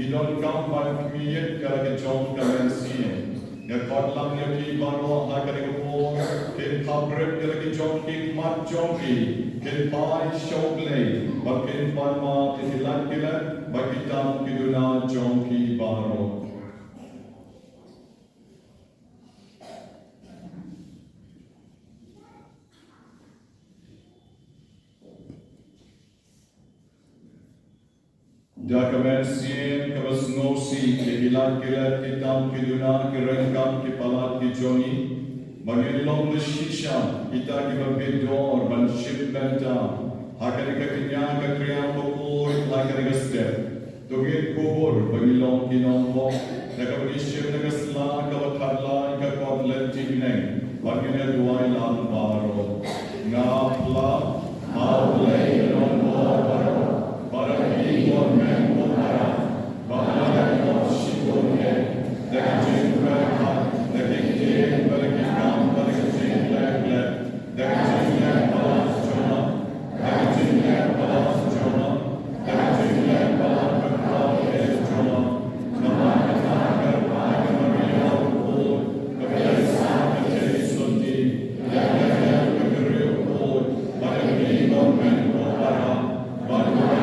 Di don kam ban kmiyet kala ke jong kamen sien ya kotlam ya ki baro ha kare ko ke khabrek kala ke jong ki mat jong ki ke pai shogle ba ke palma ke hilat kila ba kitam ki duna jong ki baro da kemensian kebasnosi ke hilat kilat kitam ke duna ke rengkam ke palat ke joni bagi long shisha kita ke bebedor ban ship benta hakari ke kenya ke kriya pokoi hakari ke step to get kubur bagi long kinong mo na ke bagi ship na ke sla ke bakadla ke kodlet tignen bagi ne duai lan baro na pla maulay long baro Baraki Gorman Mokara, Bahala Shikone, the Kitchen Berka, the Kitchen Berkam, the Kitchen Black, the Kitchen Balas Jona, the Kitchen Balas Jona, the Kitchen Balas Jona, Namaka Naga Maria Wood, the Belsa, the Sundi, the Gagario Wood, Baraki Gorman Mokara, Baraki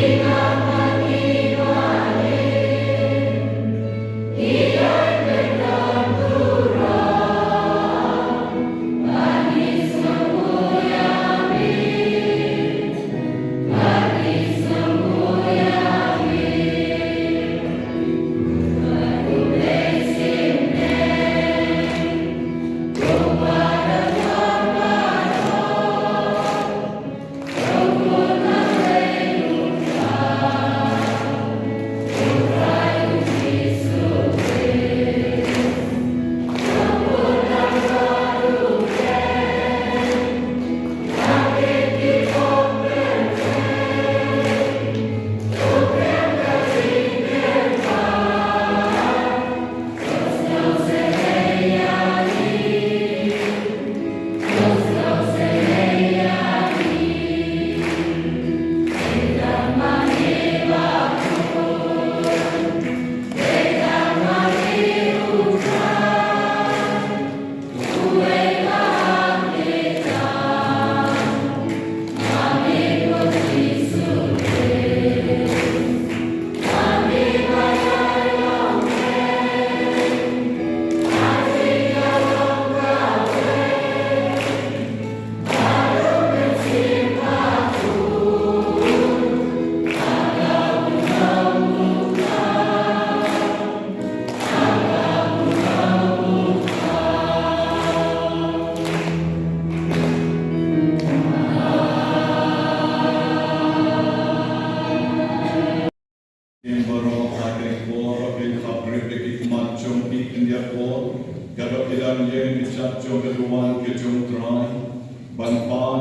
Ina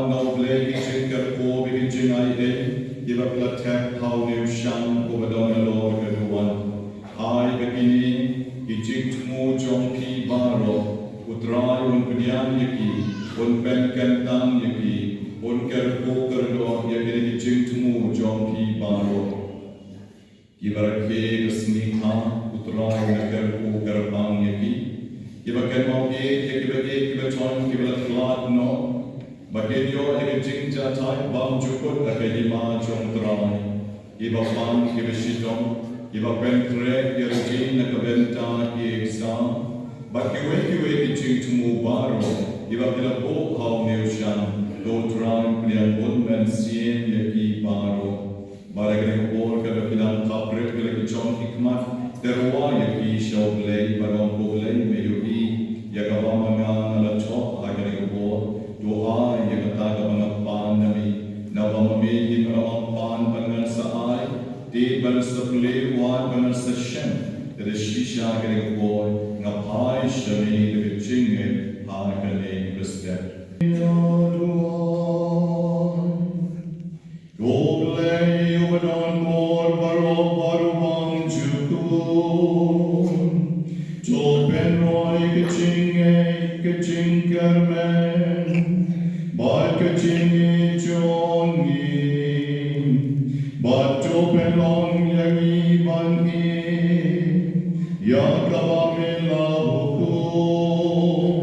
ngau ble ki jing kar ko bi jing ai e iba kla tap how new sham ko badon lor ka duan ai ka kini ki jing tmu jong pi baro utrai un kunyan yaki un ben kan tan yaki un kar ko kar do yaki ki jing tmu jong pi baro iba ke resmi ha utrai na kar ko kar bang yaki iba kan mau ke iba chon iba lat no Bagi dia yang jing jatai bang cukup akan lima jong terai. Iba pan iba sidong, iba pentre yang jing nak benta ieksa. Bagi we jing temu baru, iba bila bo hau neushan, do terang pilihan pun men sien yaki baru. Barang bor kada pilihan kapret bila kicong hikmat terwa yaki show play barang boleh meyuki yaga mangan ala chok agar bor. Doa yang kata kepada Nabi, Nabi memilih kepada pangan saai, di bersepuluh wan benar session, dari sisa kering boy, ngapai shami lebih cingit, harga ni respect. Doblei ubadan mor baru bang jukun, jopen roy kecing kermen. But kecing jongi, but jopen long yagi bangi, yakabamela hukum,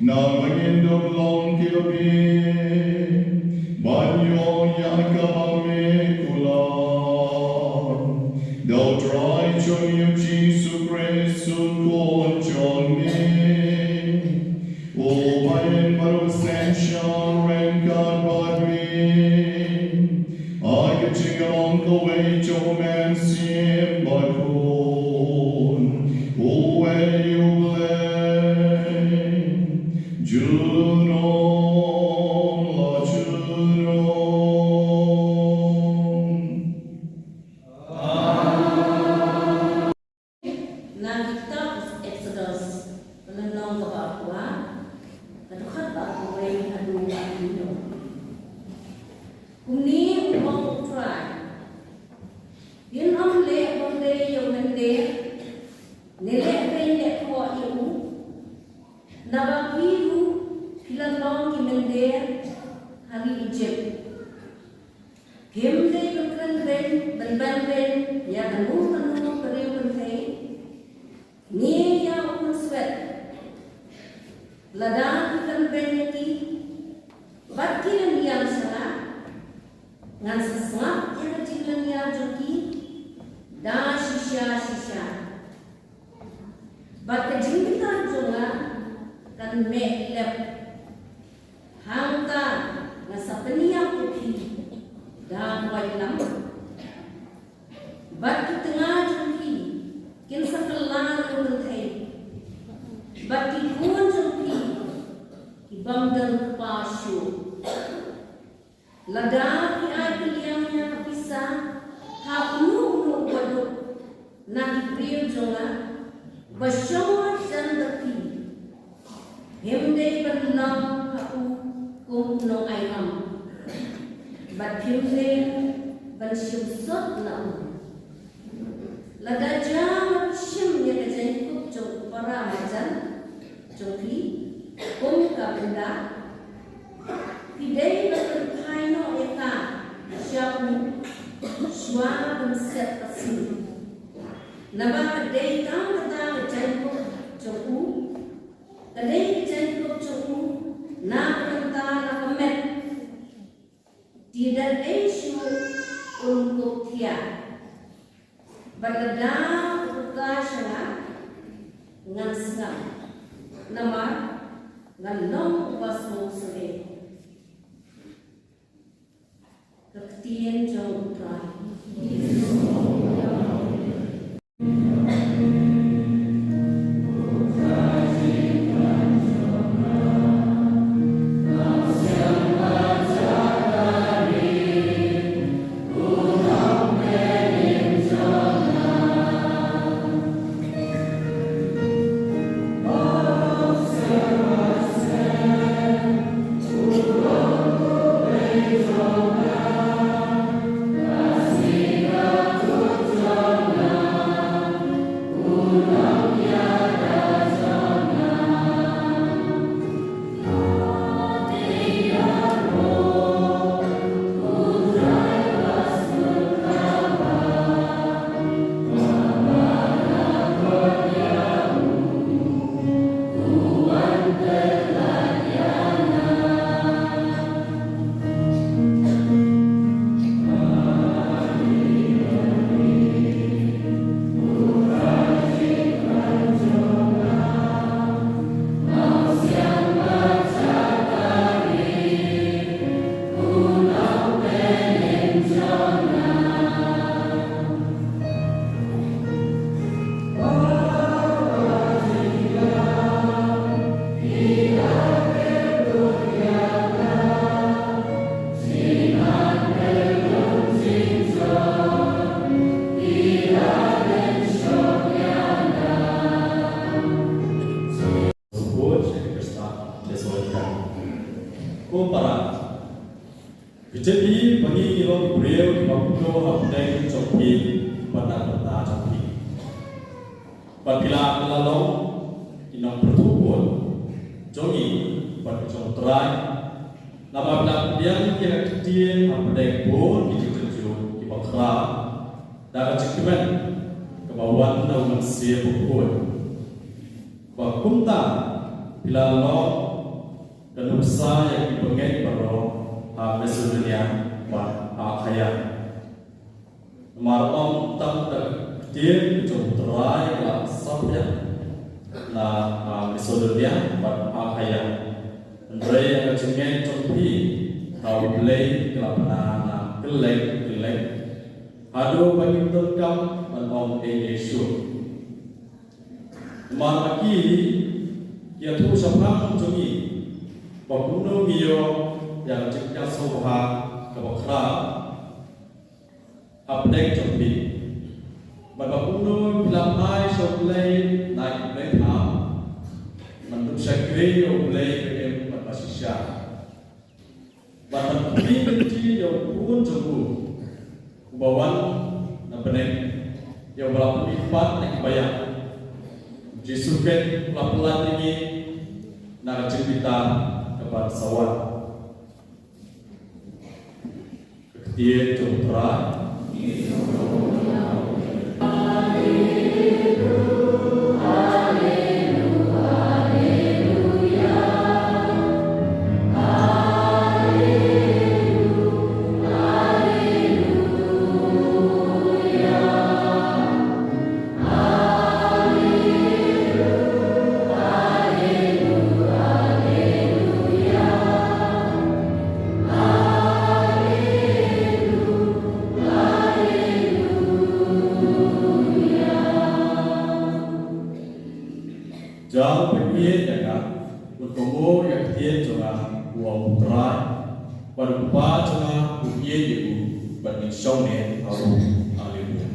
namagindog long kilabi, banyo yakabame kulam, thou dry jongi of Jesus Christ kon jongi. Oh, my enemy ascension, rain God but me. I can sing along the way, Joe man, sim but who? Oh, where you lay, Juno, la Juno. Nah, kita Exodus mengenal bahwa Kadang tak boleh adu adu. Kuni orang try. Dia orang leh bende yang mende. Neleh bende kuat ibu. Nabak biru filan long ki mende hari Egypt. Gemde bukan ben ya kanu kerja penting. Ni yang aku sweat. Ladang ikan benyaki, baki dan yang salah, ngan sesat yang kecil yang joki, dah sisa. Bat kejimpitan jonga kan melep, hangka ngasa peniak kopi, dah wailam. Bat ke tengah joki, kinsa kelar mentai, bat kikuan joki. Bangdang pasyu, ladang ai pilihannya kepisah, hapnu waduk, nak beriu jonga, basyawat dan tepi, hemde berlam hapu kumno ayam, bat hemde bersyusot lam, ladajam syim yang kejengkup jong para majan, jongki. Kumka benda, pidai berkai no eka, syabu, suara benset pasi. Nabak kadai kau kata kejengkup joku, kadai kejengkup joku, nak kata nakamet. Tidak isu untuk dia. Berkedang buka syarah, ngan sengam. Nama Ngalong basmo sore, kektian jauh terakhir. Oh Jadi bagi kilo beliau di Maputo update Joki pada Joki. Apabila melalui inang pertubuhan Joki pada Jomtrai, apabila dia kira kecil update pun di Jojo di Bakra, dan cekiman kebawaan dalam manusia pun. Bakunta bila lo dan usaha yang dipengen baru Macedonia và Achaia. Marom tâm được tiến trong trái là sắp nhất là Macedonia và Achaia. Đây là chứng nghe trong khi hầu lấy là cái lệnh hadu bagi terkam dan om Yesus. Maki ia tu sampai trong ini bakuno bio yang ceknya soha kebakra update jombi babakuno bilang hai soplay naik play tham menurut sekre oleh em berbasisya badan kini kecil yang pun jembu kubawan nabenek yang berlaku lipat naik bayang jisuket pelan-pelan ini narasi kita kepada sawat dia Jomtrai jauh berbeda dengan berkumpul yang dia jangan buang terai berupa jangan bukti itu bermisaunya atau alimnya.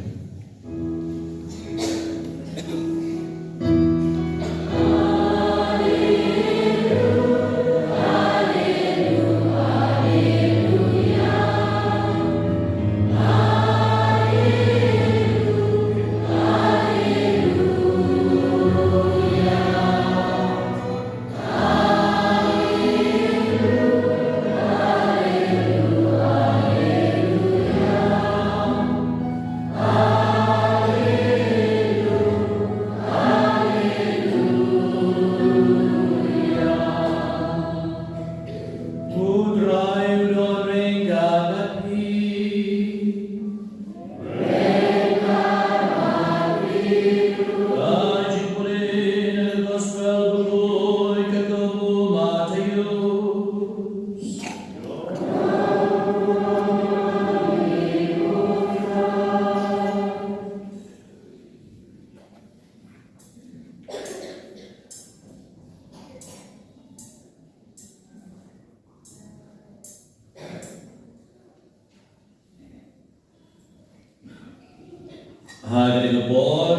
Hadirin lebor,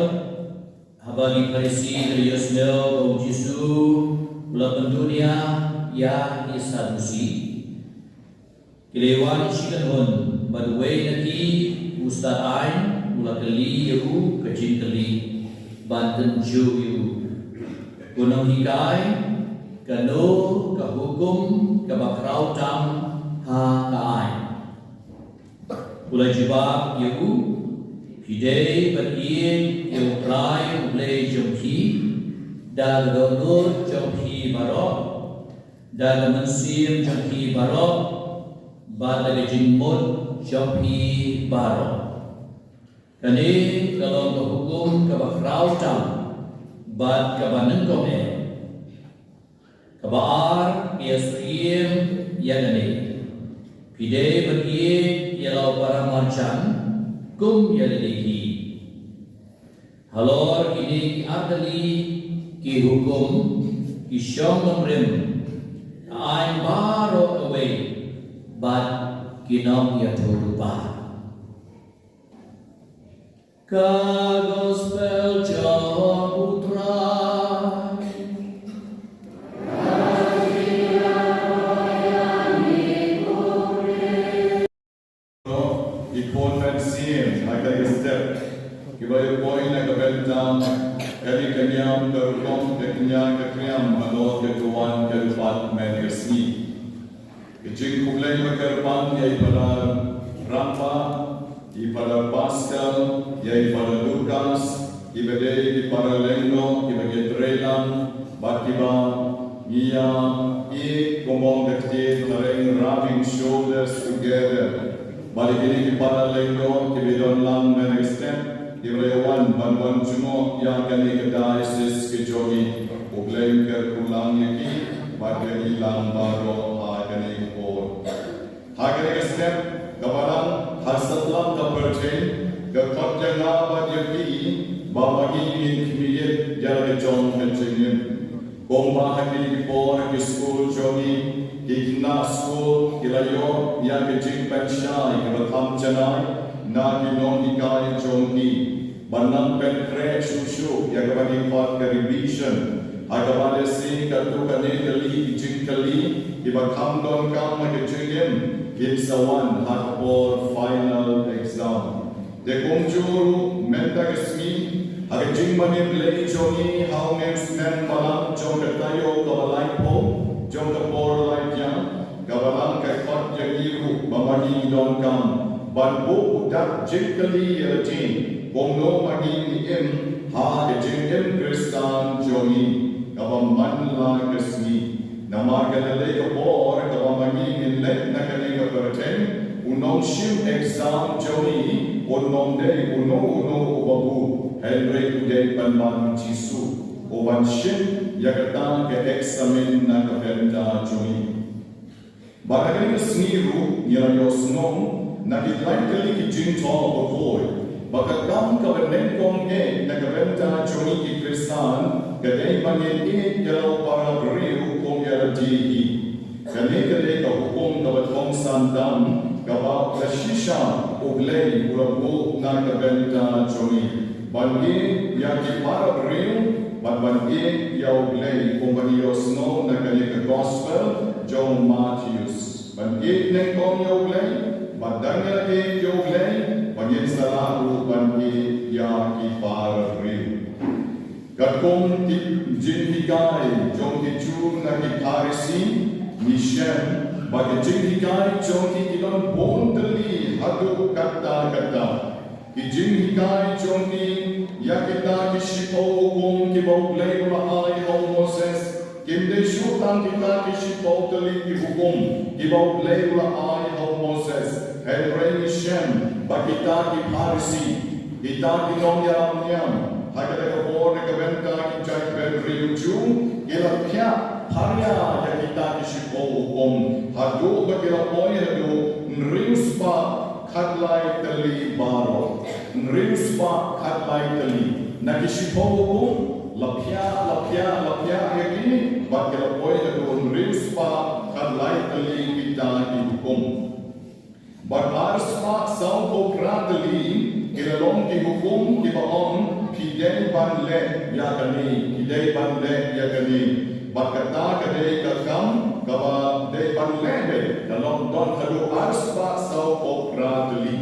habari Farisi dari Yosmel kaum Jisu, ulah pendunia ya isadusi. Kilewan shikanun badway naki ustad ain mula kali yu kecil kali banten ju yu gunung hikai kanu kahukum kabakrau tam ha kai ulai jibab yu hidai beriin yu prai ulai jomki dan donor jomki barok dan mensir jomki barok Bada jimut jompi baro. Kani kalau hukum kabakrau tam bad kabanen kome kabar iasriem yanani pide bagi yalau para marjan kum yanani halor ini adali ki hukum isyong nomrem ain baro away but kinom ya turupa ka gospel John Putra ipon pensin agak step kibayu poin agak bentang kali kanyam terkom teknya kekriam manor ketuan kelupat menesni Kecil kulai makarpan yai pada Rampa, pada Pascal, yai pada Lukas, ibadai pada Lendo, ibadai Trelan, bakiba, ia, komong kecil, tereng rubbing shoulders together. Balik ini pada Lendo, ibadai lang next step, ibadai ban cuma yang kini kedai sis kejogi, ubleng kerkulang yaki, bagi ilang baru. Hakane step kabaran hasatlam kapertain kakot janga bagi babagi in kimiyet jara jong kencingin komba hakili por ki school jogi kikna school kilayo ya kencing penshai kabatam janai na kinon ikai jongi banam penkre shushu ya kabagi part revision agabale si katu kane kali jingkali ibakam don kam magijingin Kinsawan hakpor final exam. De kumjuru menta kesmi agajing manim lei joni how mem spend palam jong katayo kabalai po jong kapor lai jang kabalang kakot yagiru mamagi don kam banbu udak jingkali yajin komno magi im ha kejingem kristan joni kabamman la kesmi Nama kanalay kapor kabamagi inlet na kanay kaparaten unom shim exam joni unom day uno ubabu Henry uday panman jisu uban shim yakatan ke examen na kapenta joni Barangay sniru nilayos nom nakitlay kali ki jinto baboy Bakakam kabanen kong na kapenta joni ki kristan kaday mangin yalaw para riu Dihi, kani kali ka hukum na batong sandam, kaba kashisha uglay urabu na kabenta joni. Bangi yaki para rin, bangi ya uglay kumbanios no na kani ka gospel John Matthews. Bangi neng kong ya uglay, badangya ya uglay, bangin salaru bangi yaki para rin. Katong jinhikai jong kichur na kiparisi Mishen bagi jinhikai jong kilon bondeli hadu kata kijinhikai jong ki yakita kishipo hukum kibauglay maay o Moses kimde syutang kita kishipo tali hukum kibauglay maay o Moses Henry Mishen bagita kiparisi kita kilong yaram Hakada kapor na kabenta ki jai bedri uju ila pya parya ya kita ki shipo hukum hadu bagila poy hadu nriuspa khatlai tali baro nriuspa khatlai tali na ki shipo hukum lapya yaki bagila poy hadu nriuspa khatlai tali kita ki hukum Bagarsma sau pokratali kilalong ki hukum ki baon kidei banle yakani bakata kadei kakam kaba de panlebe dalam don hadu arspa sau oprateli.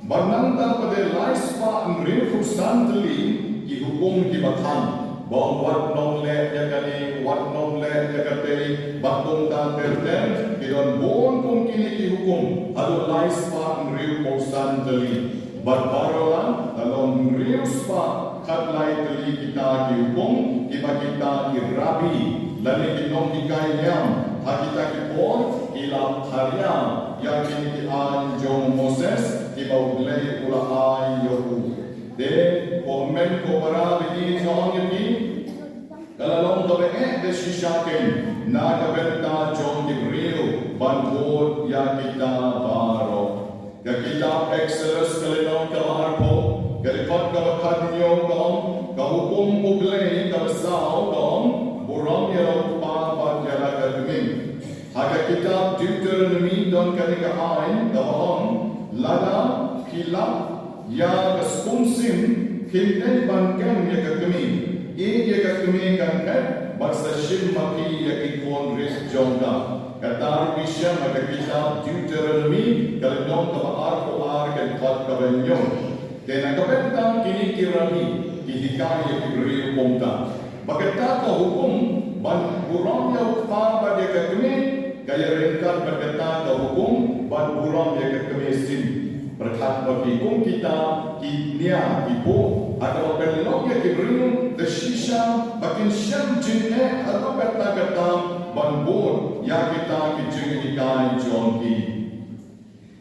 Bananta pada laispa ngrifu santeli ki hukum ki bakan. Bong wat nom le yakani wat nom le yakateli bakung ta terten ki don bon kum kini ki hukum hadu laispa ngrifu santeli. Barbarolan dalam ngrifu spa kat lai teli kita ki hukum iba kita ki rabi lani ki nom ki kainyam hakita ki pon ila karya yang kini ki anjong Moses iba uglei ula ay yoku de komen ko para bini jong yaki kalalong kabe de shishaken na kabenta jong ki rio banbod ya kita baro ya kita Exodus kalinong kamarpo Galikot kabakanyo dom, kahukum uglay kabasao dom, burong yaraw papat yara kagmin. Haga kitab Deuteronomy don kanikahain, kabahon, lada, kilap, ya kaspungsim, kinay bangkang ya kagmin. Ya kagmin kankat, basta shimaki ya ikon ris jongda. Katar bisya haga kitab Deuteronomy, kalinong kabaar kalikot kabanyo. Dan kapentang kini kirami kihikaya kibri pomta. Bagata ka hukum ban burong ya pa pada kami kaya rengkat bagata ka hukum ban burong ya kami sin. Berkat bagi kum kita kinia ibu atau belok ya kibri the shisha bakin syam jinne atau kata ban bur ya kita kijingikai jonki.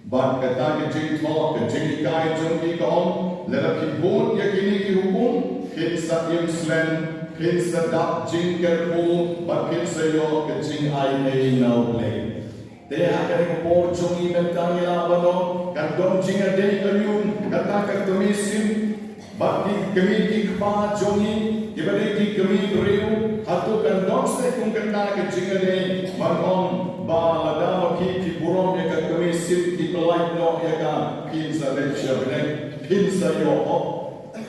Bat kata ke jing thok ke jing kai jong ki kom lela ki bon ya kini ki hukum kin sa im slen kin sa dak jing ker pu bat kin sa yo ke jing ai nei now play te ha ke ko jong i ben kan ya bano kan dom jing ade ayun kata ka tumisim bat ki kemi ki kpa jong i ki bade ki kemi riu hatu kan dom se kung kata ke jing ade manon ba lada ki burong ya ka tumisim like no yaga pinsa lecture ne pinsa yo op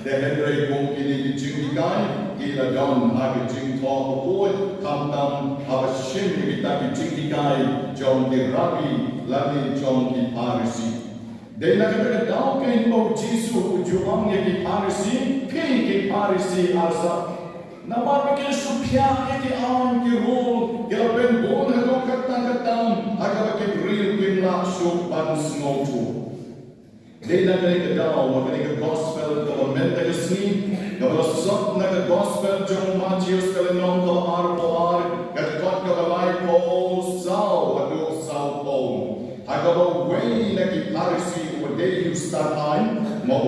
de hendrei kong kini jing kai ila don ag jing to ko kam tam aba shin kita jing kai jong di rabi lani jong di parisi de na ka dau ke mo jisu juang ye ki parisi ki parisi arsa Namar ke supya ke an ki ro ke ben bon ha do kata aga ke real ke la so ban snow to de na ke dao wa ke gospel government ke sni ke sot na ke gospel jong Matthews ke non ko ar ke kot ke lai ko sao wa do sao ko aga ba way na ki parisi wa de you start time mo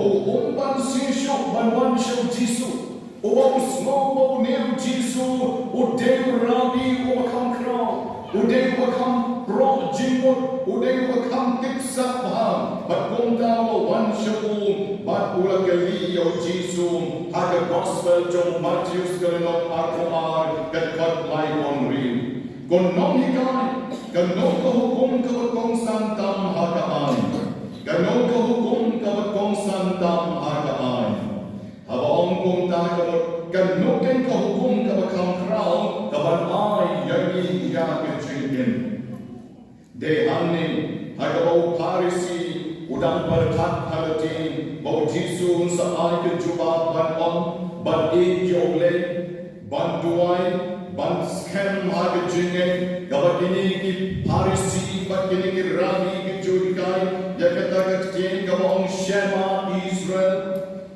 ban si show ban wan show jisu O small o neo jisu o de rabi o kam krao o de o kam bro jimot o de o kam tiksa bham but konda o one shabu but ula gali o jisu haga gospel jong Matthews kalino ar that got like on real kon nom hikai kan no ko hukum ka kong santam hagaan kan no ko hukum ka kong santam hagaan Abang kong ta kan nuken ka hukum ka bakang krao ka ban ai yagi ya ke chinkin de hamni hagabo parisi udang berkat halatin bau jisu sa ai ke juba ban on ban e jogle ban duai ban scam hag jingen ka bakini ki parisi bakini ki rami ki jurikai ya kata ka tin ka bang shema Israel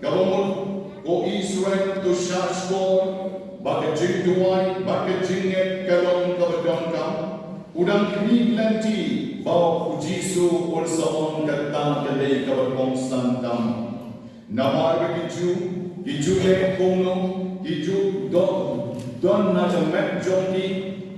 ka bang O Israel to Shashbon, Bakajing Duai, Bakajing Kalong Kabadonka, Udang Kini Planti, Bau Ujisu, Ulsaon Kata Kale Kabadong Santam. Namar Bakiju, Hijule Kono, Hiju Don Najamek Jonki,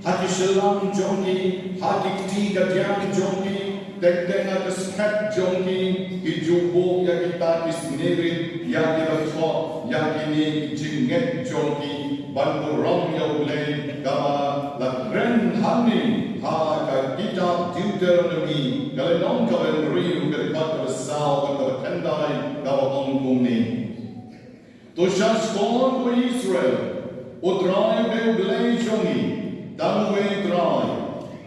Hakishalam Jonki, Hakikti Gadian Jonki, Tektenga Keskat Jonki, Hijubo Yakita Kisnerit, Yakibatwa, Yakini Jinget Jonki, Banburong Yaule, Kama, Lakren Hani, Haka Kita Deuteronomy, Galenong Kavan Rio, Galipat Sao, Kavatendai, Kavahong Kumi. Toshashkon for Israel, Utrai Beulei Jongi, Tamwe Drai,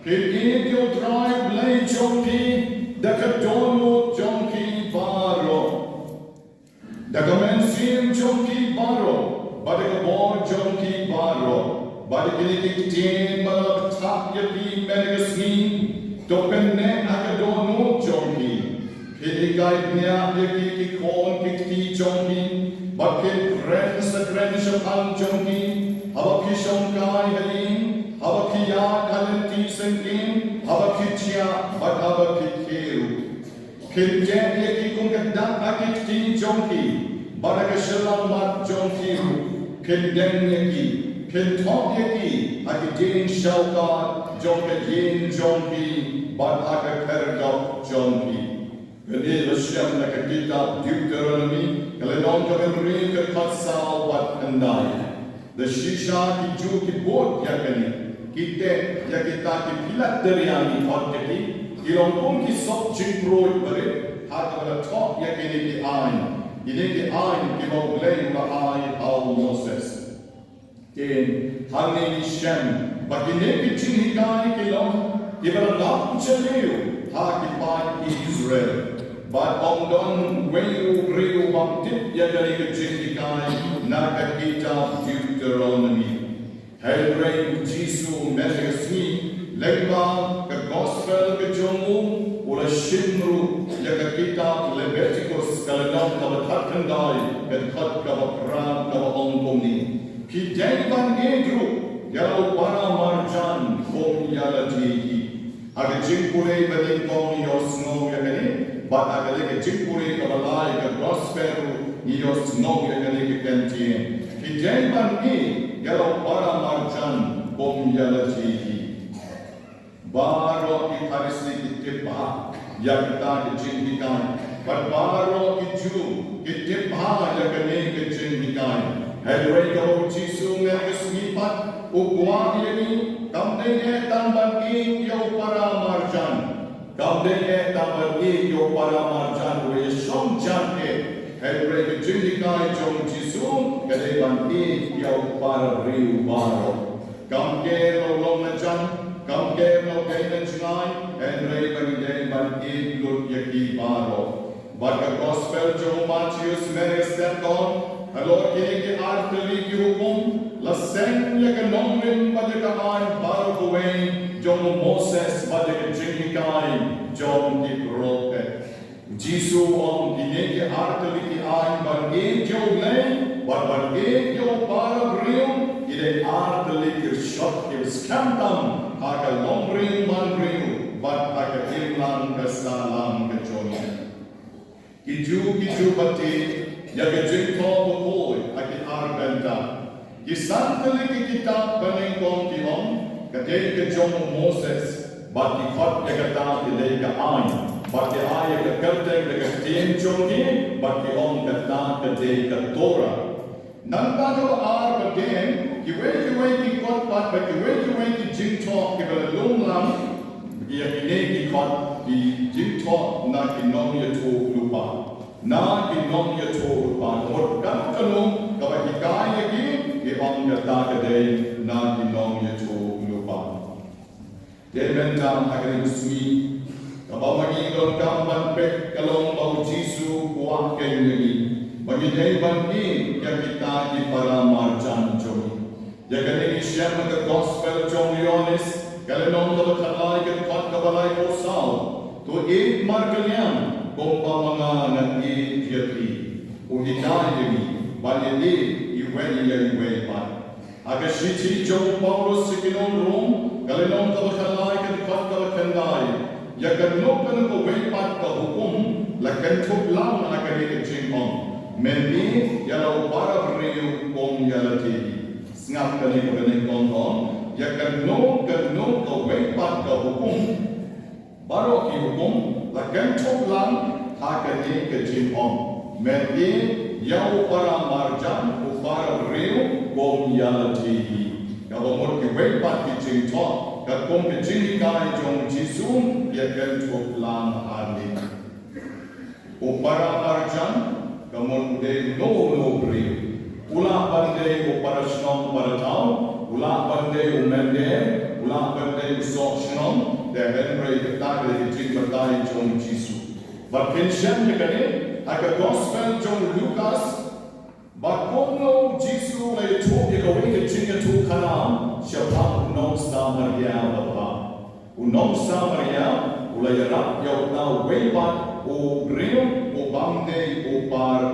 Kini kyo drive lay jonki, dakadono jonki baro. Dakamensim jonki baro, badakabor jonki baro. Badakilikitin balak yapi menegasni, dopenne akadono jonki. Kini gaibnya yaki kikon kikti jonki, bakit ren sa ren shapang jonki, habakishon kai halin, Habakia kalenti sengkin, habakitia, but habakikiru. Kinjaya ki kung kadang akik ti jonki, barakashalang mat jonki, kindenya ki, kintopya ki, akitin shaukat, jonkayin jonki, but akakerdok jonki. Gani Hashem nakakita Deuteronomy, kalanon kabenri kakatsal wat kandai. The shisha ki ju ki bot yakani. Kita ya kita ki pilat deriani podcast ilong pun ki sok jingproi bare hat wala top ya ki ain ki ain mo blame la ain al Moses ken hanni shem bagine ki jinhikai ki long ibara la chaleu ha ki pa Israel but don weu reu baptit ya dari ki jinhikai na ka kita Deuteronomy Helray Jisu Megasmi Legba ka Gospel ka Jomu Ula Shimru Yaka Kitab Leviticus Kaladam Kabatakandai Kadkat Kabakram Kabahongkoni Ki Jaiban Gedru Yalaw Para Marjan Kong Yalati Aga Jimpure Badingkong Yosno Yakani But Aga Jimpure Kabalai ka Gospel Yosno Yakani Kentien Ki Jaiban Gedru Yalaw para marjan bom yalati baro ki harisni kitpa yakta ki jindikan baro ki ju kitpa yakane ki jindikan helway ko jisu megasmi pat ugwa yeni kamde e tamban ki yo para marjan kamde e tamban ki yo para marjan we shom janke Helray ki jindikai jom jisu kade banti yau para riu baro. Kamke lo long na jan, kamke lo kay na janay, Helray bagide banti lut yaki baro. Barka gospel jo Matthias merestekon, halo kini ki arteli ki hukum, laseng yakanongrin badikahan baro kuwain, jom Moses badik jindikai jom ki roke. Jisu om kini ke arteli ki ain bange jo lay, bange jo para brio, ide arteli ki shot ki skantam, aga longring man brio, aga imlan kasalam ke joni. Kiju bati, yaga jingko bukoy, aki arbenta. Kisanteli ki kitab banengkong ki om, kade ke jom Moses, bati kot yaga ta ide ka ain. Bagi ayah ke kerteng dekat tiang jongi, bagi om kata kedai ke Torah. Nanda kalau ar kedai, kiwai ki kot pat, bagi kiwai ki jingtok ki belum lam, bagi yang ini ki kot ki jingtok na ki nom ya tu lupa, na ki nom ya tu lupa. Mot kan kalung kabagi kaya ki om kata kedai na ki nom ya tu lupa. Jadi mentang agar resmi. Kapag magiging kampan pek kalong bau Jisu kuah kayo nagi. Magiging bangin kaya kita di para marjan joni. Yagan ini siya mga gospel jong Leonis, kalinong kabakalay kat kabalay usaw. To eat markanyan kung pa mga nag-i-yati. Uhinayami, balili, iway pa. Agashiti jong Paulus si kinong kalinong kabakalay kat kabakanday. Yakan lokan ko waypat ka hukum lakan tuklang akan ikajingong mendi yalaw para riyu kong yalati ngap kani ko kani kong yakan lokan ka waypat ka hukum baro ki hukum lakan tuklang akan ikajingong mendi yaw para marjan o para riyu kong yalati kabamot ki waypat ki jingong kat kong kejindikai jong Jisu yakan tuklang hari. Upara arjan kamon uday no bri. Ula pandai upara snong para tau, ula pandai umende, ulang berdaya usok shalom, dan Henry kata dari jing berdaya John Jisu. Berkensian kini, agak gospel John Lucas, bakono Jisu lay tu ikawi ke jing tu kanam, siapa unong Samaria bapa, unong Samaria, ulay rap yau na waybat, o grino, o bamde, o para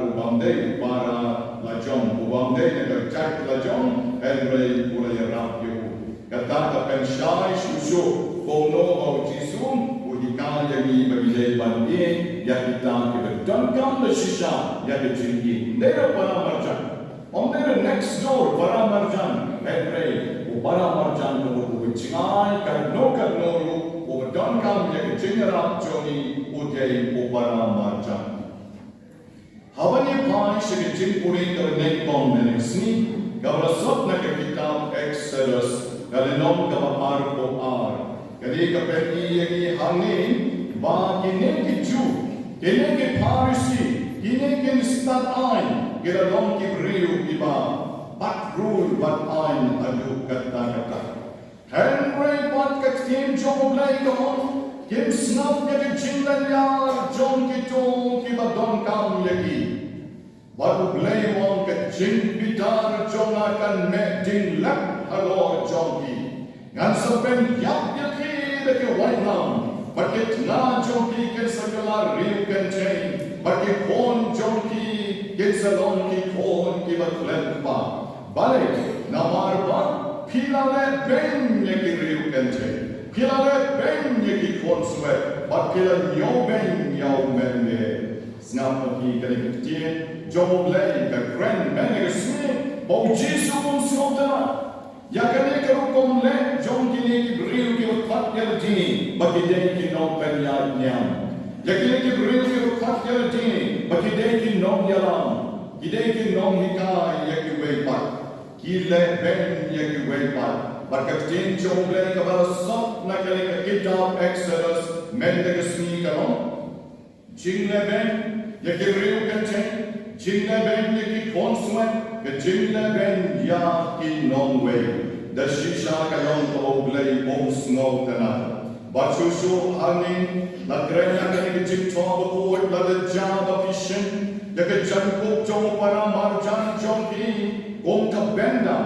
lajong, o bamde nagajak lajong, Henry ulay rap yau. Kata kapensyai susu, kono au Jisu, hikaya ni bagi banding yang kita kebetulan le shisha yang dijingi. Nera para marjan. Om nera next door para marjan. Henry, para marjan kamu cingai karno lu, dan kamu yang jenera joni udai para marjan. Habani pai sekitar puri kerana kom menisni. Gabrasot nak kitab Exodus. Kalinom kapar ko ar. Jadi kapeti yang hangin, bah kini kicu, kini ke Parisi, kini ke Statain, kita dong kibriu iba, patrul batain adu kata. Henry bat katim jom lay kahon, kim snap yang jindan yar jom kitu kiba dong kam yaki. Baru lay wong kecing bitar jom akan meding lap halo jom ki. Ngan sepen yap yaki ke wainam, bagi na jomki ke segala riu kencing, bagi kon jomki ke salon ki kon ki batlempa. Balik namar ba pilale ben ki riu kencing, pilale ben ki kon suet, bat pila nyo ben yau mende. Snap ki kali kecil, jomoblay ke kren mende kesini, bau Jisu pun sudah. Ya kini kerukom le, jom kini kibriu kirukat yaldini, bagi dia kinong penyat nyam. Ya kini kibriu kirukat yaldini, bagi dia kinong yalam, kini kinong hikai ya kiwepat, kile ben ya kiwepat. Berkatin jom le kepala sok nak kali kitab Exodus mende kesini kalong, jing le ben ya kibriu kencing, jing le ben ya kikonsumen. Kejimlah ben ya kinong way, dasisha kayong kauglay bong snow tanah. Bacusu angin, lagrenya kani kejim coba kuat ladja bafishin, ya kejangkuk jom para marjan jomki, kong kabenda,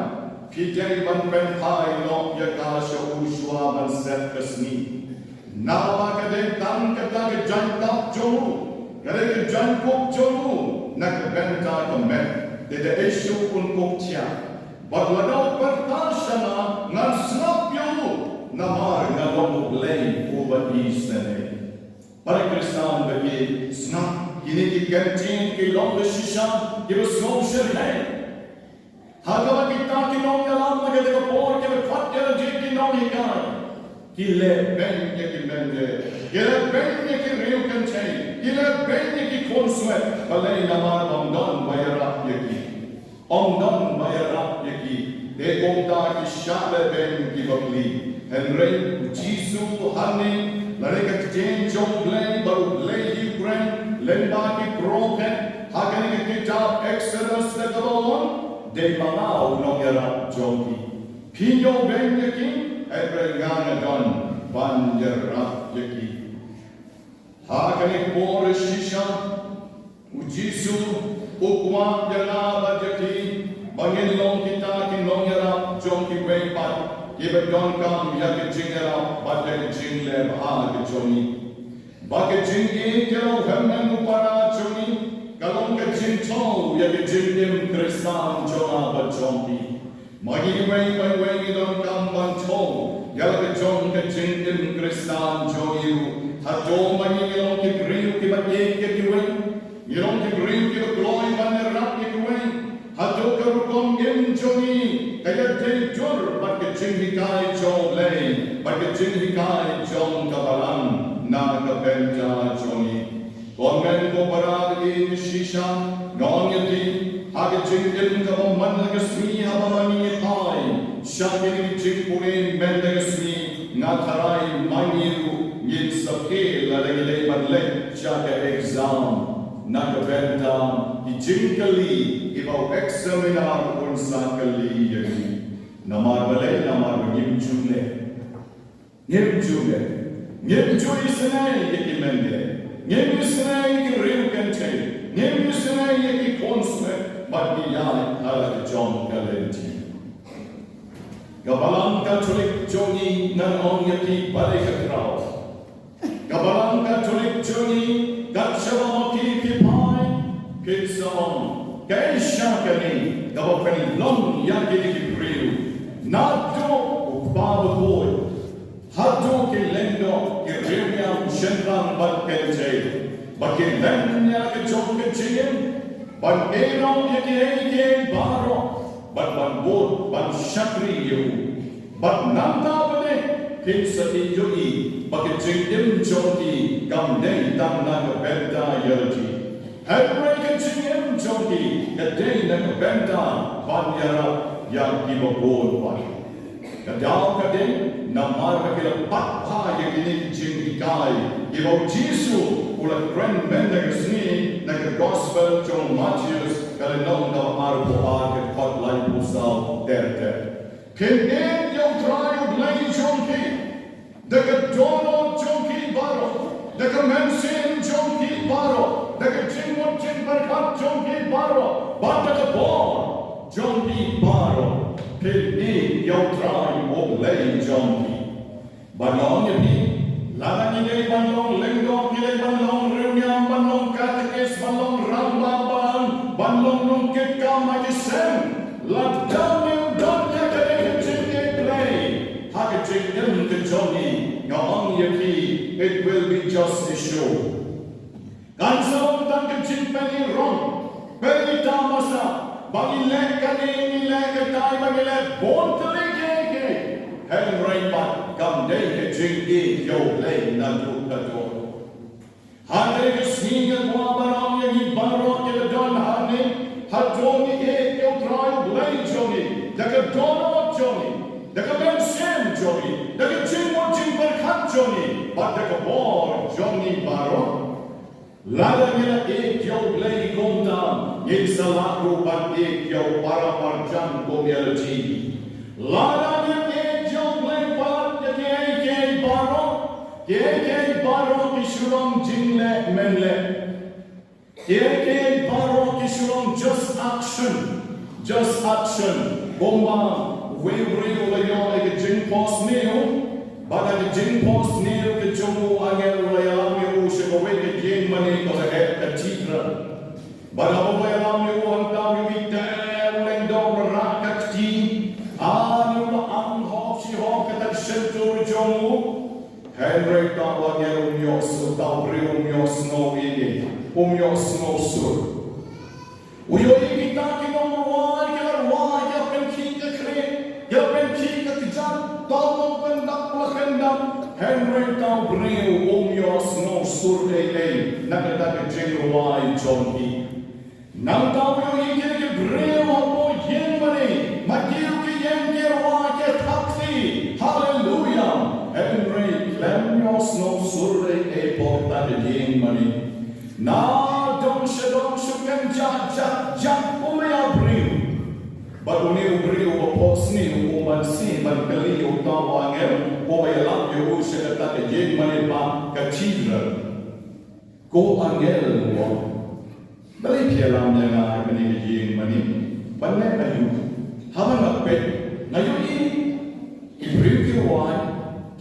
pijay ban ben hai long ya kasya uswa man set kesni. Nawa kadeng tang kata kejangkap jomu, kadeng kejangkuk jomu, nak benda kemen. Tidak isu pun kokcia. Bagladau pertasana ngan snap yalu namar ngalong lay ubat isane. Para Kristen bagi snap kini diganti kilong shisha kita snow sherhay. Hagawa kita kilong yalam lagi dekapor kita fatya jadi kilong ikan. Kile ben ya kimende, kile ben ya kiriu kencai, kile ben ya kikonsuet. Balai namar omdon bayarak yaki. Omdon bayarak yaki. Dekomta kishale ben kibakli. Henry Jisu hani mereka kecil jomblay baru blay Ukraine lemba ki prophet hakani kitab Exodus dekabon de mangau nongera jomki. Pinyo ben yaki. Ebrengana don banjerat yaki. Hakani por shisha ujisu ukwa jala yaki. Bangin long kita kinong yarap jong ki waypat. Iba don kam yaki jingera badek jingle bahag joni. Bagi jingi kelo hemen upara joni. Kalong ke jingto yaki jingim kristan jona bajompi. Magi way don kam banto, yala jong ke jingim kristan joiu, hato magi yong ki griu ki bagye ki way, yong ki griu ki gloy banerat ki way, hato karukom gem joni, kaya te jor bag jingi kai jong lay, bag jingi kai jong kabalan na kabenta joni. Kongen ko paragi shisha, non yati. Hagi jingin kamo manlagasmi habamani hai, shagin jingpurin mendagasmi natarai maniru yin sabke lalagile badlek shaga exam nakabenta jingkali ibau examinar unsakali yagi namar balay namar bagim chule Ngem juga. Ngem curi senai yang mende. Ngem senai yang riu kencai. Ngem senai yang konsumsi bagi yang ala John Galenti. Gabalang Katolik Joni nan on yaki balik kerau. Gabalang Katolik Joni gat syabaki kipai kitsaon. Kaisha kani gabalang long yaki kipriu. Nado upababoy. Hado kilendo kirriam shenran bat kenjay. Bagi lenya ke John kenjayen. Ban erong yaki baro. Ban bot, ban syakri yu. Ban nanta bane, kinsa ijoi, bagi jingdim jonti, gamdei tamna kebenta yelji. Hadrai ke jingdim jonti, kadei na kebenta, ban yarap, yang kibabon ban. Kadau kadei, namar kakila patha yang ini jingdikai, ibau Jisu, ulat kren benda kesini, na ke gospel John Matius, kalau non dalam arbo ke hotline pusat terter. Kemudian yang terakhir lagi jongki, dekat dono jongki baru, dekat mensin jongki baru, dekat cimut berkat jongki baru, pada kebor jongki baru. Kemudian yang terakhir lagi jongki. Banongnya ni, ladang ini banong lenggong, ini banong reunian, banong katekes, banong rambaban. Banlong nungkit ka majisen, ladang yung doon niya kaya kajingin play. Hakajingin ka Johnny, ngaong yaki, it will be just a show. Kansa utang kajing peni ron, peni tamasa, bagilek ka nilek ka tayo bagilek, bontali keke. Henry Pat, kamday kajingin yo play na lukador. Hadre kesningan buah barang yang ibarat ke dan hadne hadoni yang terakhir belai Johnny, dekat dono Johnny, dekat bensin Johnny, dekat cimut berkat Johnny, pada kebor Johnny baru. Ladangnya yang belai kontan, yang selalu pada yang para marjan komersi. Ladangnya yang belai pada yang baru. Keke baro kishulong jingle menle. Keke baro kishulong just action. Bomba wewri ulayo ke jing post neo. Bada ke jing post neo ke jomu angel ulayalam yo ushe ko ke jing mani ko ke titra. Bada ulayalam yo antam yo ite ulendong rakat ti. Anu ang hof si hof ke sentur jomu. Henry tawa niya umyos, tabre umyos no ini, umyos no sur. Uyo kita kinongwai, ya penkika kre, ya penkika kijan, tolong pendak pelakendam. Henry tabre umyos no sur dele, nakatake jengwai jonki. Nang tawa ini ke breu apo yengmane, magiu ke yengerwai ke taksi. Hallelujah. Henry Lemnos no surre e porta de yin mani. Na dom shuken jat ume abriu. Baguni ubriu o posni umansi man kali utawa ngel o yalam yo usheta de yin mani pa cathedral. Ko angel mo. Balik yalam nga kani yin mani. Banne ayu. Haban apet. Ngayon ibriu ki wai.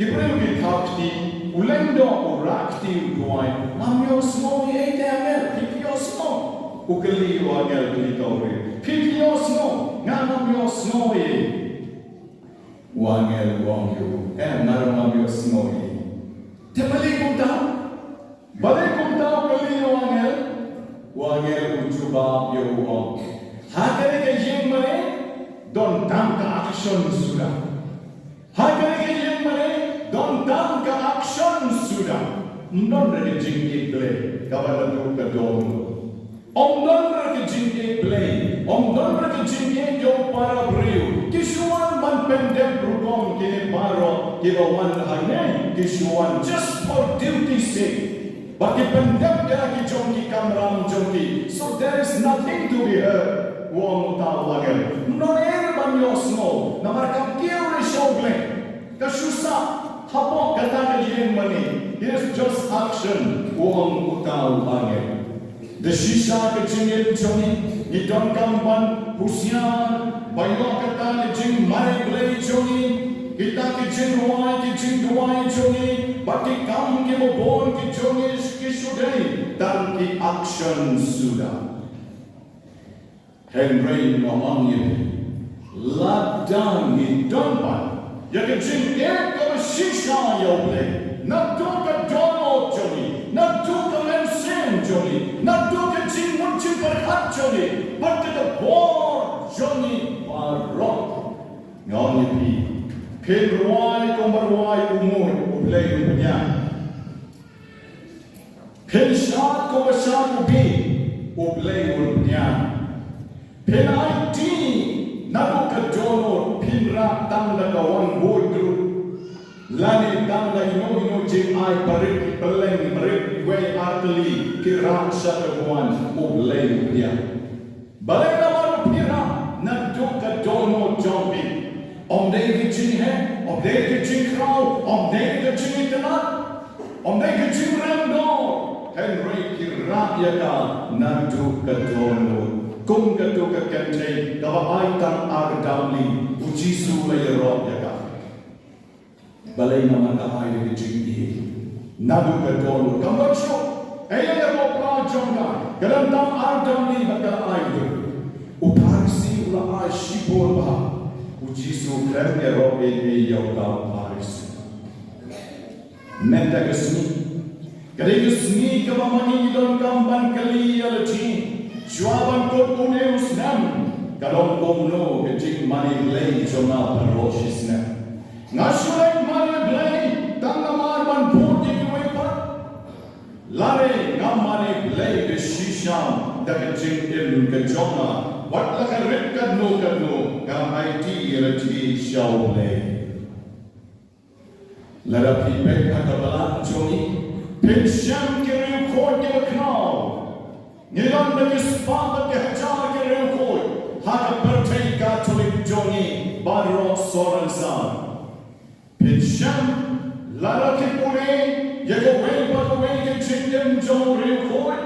Kibreu ki takti, ulendo urakti uguay, namyo smo ye temel, pipio smo, ukeli wagel klitore, pipio smo, namyo smo ye, wagel wangyo, namyo smo ye. Te balik kumta keli wagel ujuba yo wang. Hakere ke jingmane, don tamka action sudah. Hakere ke jingmane, don tangka action sudah. Non dari jingki play, kabar tu kedon. Om don dari jingki play, om don dari jingki jo para brio. Kisuan man pendek rukong kini baro, kibawan hanya kisuan just for duty sake. Bagi pendek dia kijongki kamram jongki, so there is nothing to be heard. Wong tahu lagi. Non banyo snow, namarkam kiri shogle. Kasusa Hapok kata kejadian mani. Here's just action. Uang utau angin. The shisha kejadian Johnny. Nidon kampan husian. Bayo kata kejadian mari belai Johnny. Kita kejadian ruai Johnny. Bagi kam ke bobon ke Johnny kisudai. Dan ki action sudah. Henry Noangin. Ladang nidon pan. Ya kejadian ke shisha ya boleh. Nak ka dono Johnny, nak ka mensen Johnny, nak ka jing muncul berhat Johnny, berkata bor Johnny barok. Ngani pi, penruai kombarwai umur ublay punya. Pensat komasat ubi ublay punya. Penai ti nak ka dono pinrak tang kawan boy group. Lani tanda ino jing ai parik peleng merik way arteli kiram syatabuan ublay dia. Balai nama pira na duka dono jombi. Om dei jing he, om dei jing krau, om dei jing telat, om dei jing rando. Henry kiram yaka na duka dono. Kum ka duka kentei kawa ai tang ardamli ujisu layro yaka. Balai nama kahai di jinggi, nadu berdono. Kamu cakap, ayah yang mau jonga, kalau tam ardam ni bakal air. Uparisi ulah air sibol bah, ujisu kerja roh ini yang kau parisi. Menda kesni, kerja kesni kemamani dalam kampan kali alji, jawaban kau punya usnam, kalau kau no kecik mani lay jonga perosisnya. Ngasulai mari belai tangga marban putih kuipat lari ngamani belai ke shisha dak jingil ke jona wat la karit kadno kam IT relati show belai lara pipek akabalan joni pensyam ke riu koi ke knau nilan bagi sepakat ke hajar ke riu koi hak bertai katolik joni baro soransan Pensyam lara kipune yago way bagaway ke jingdem jong riukoi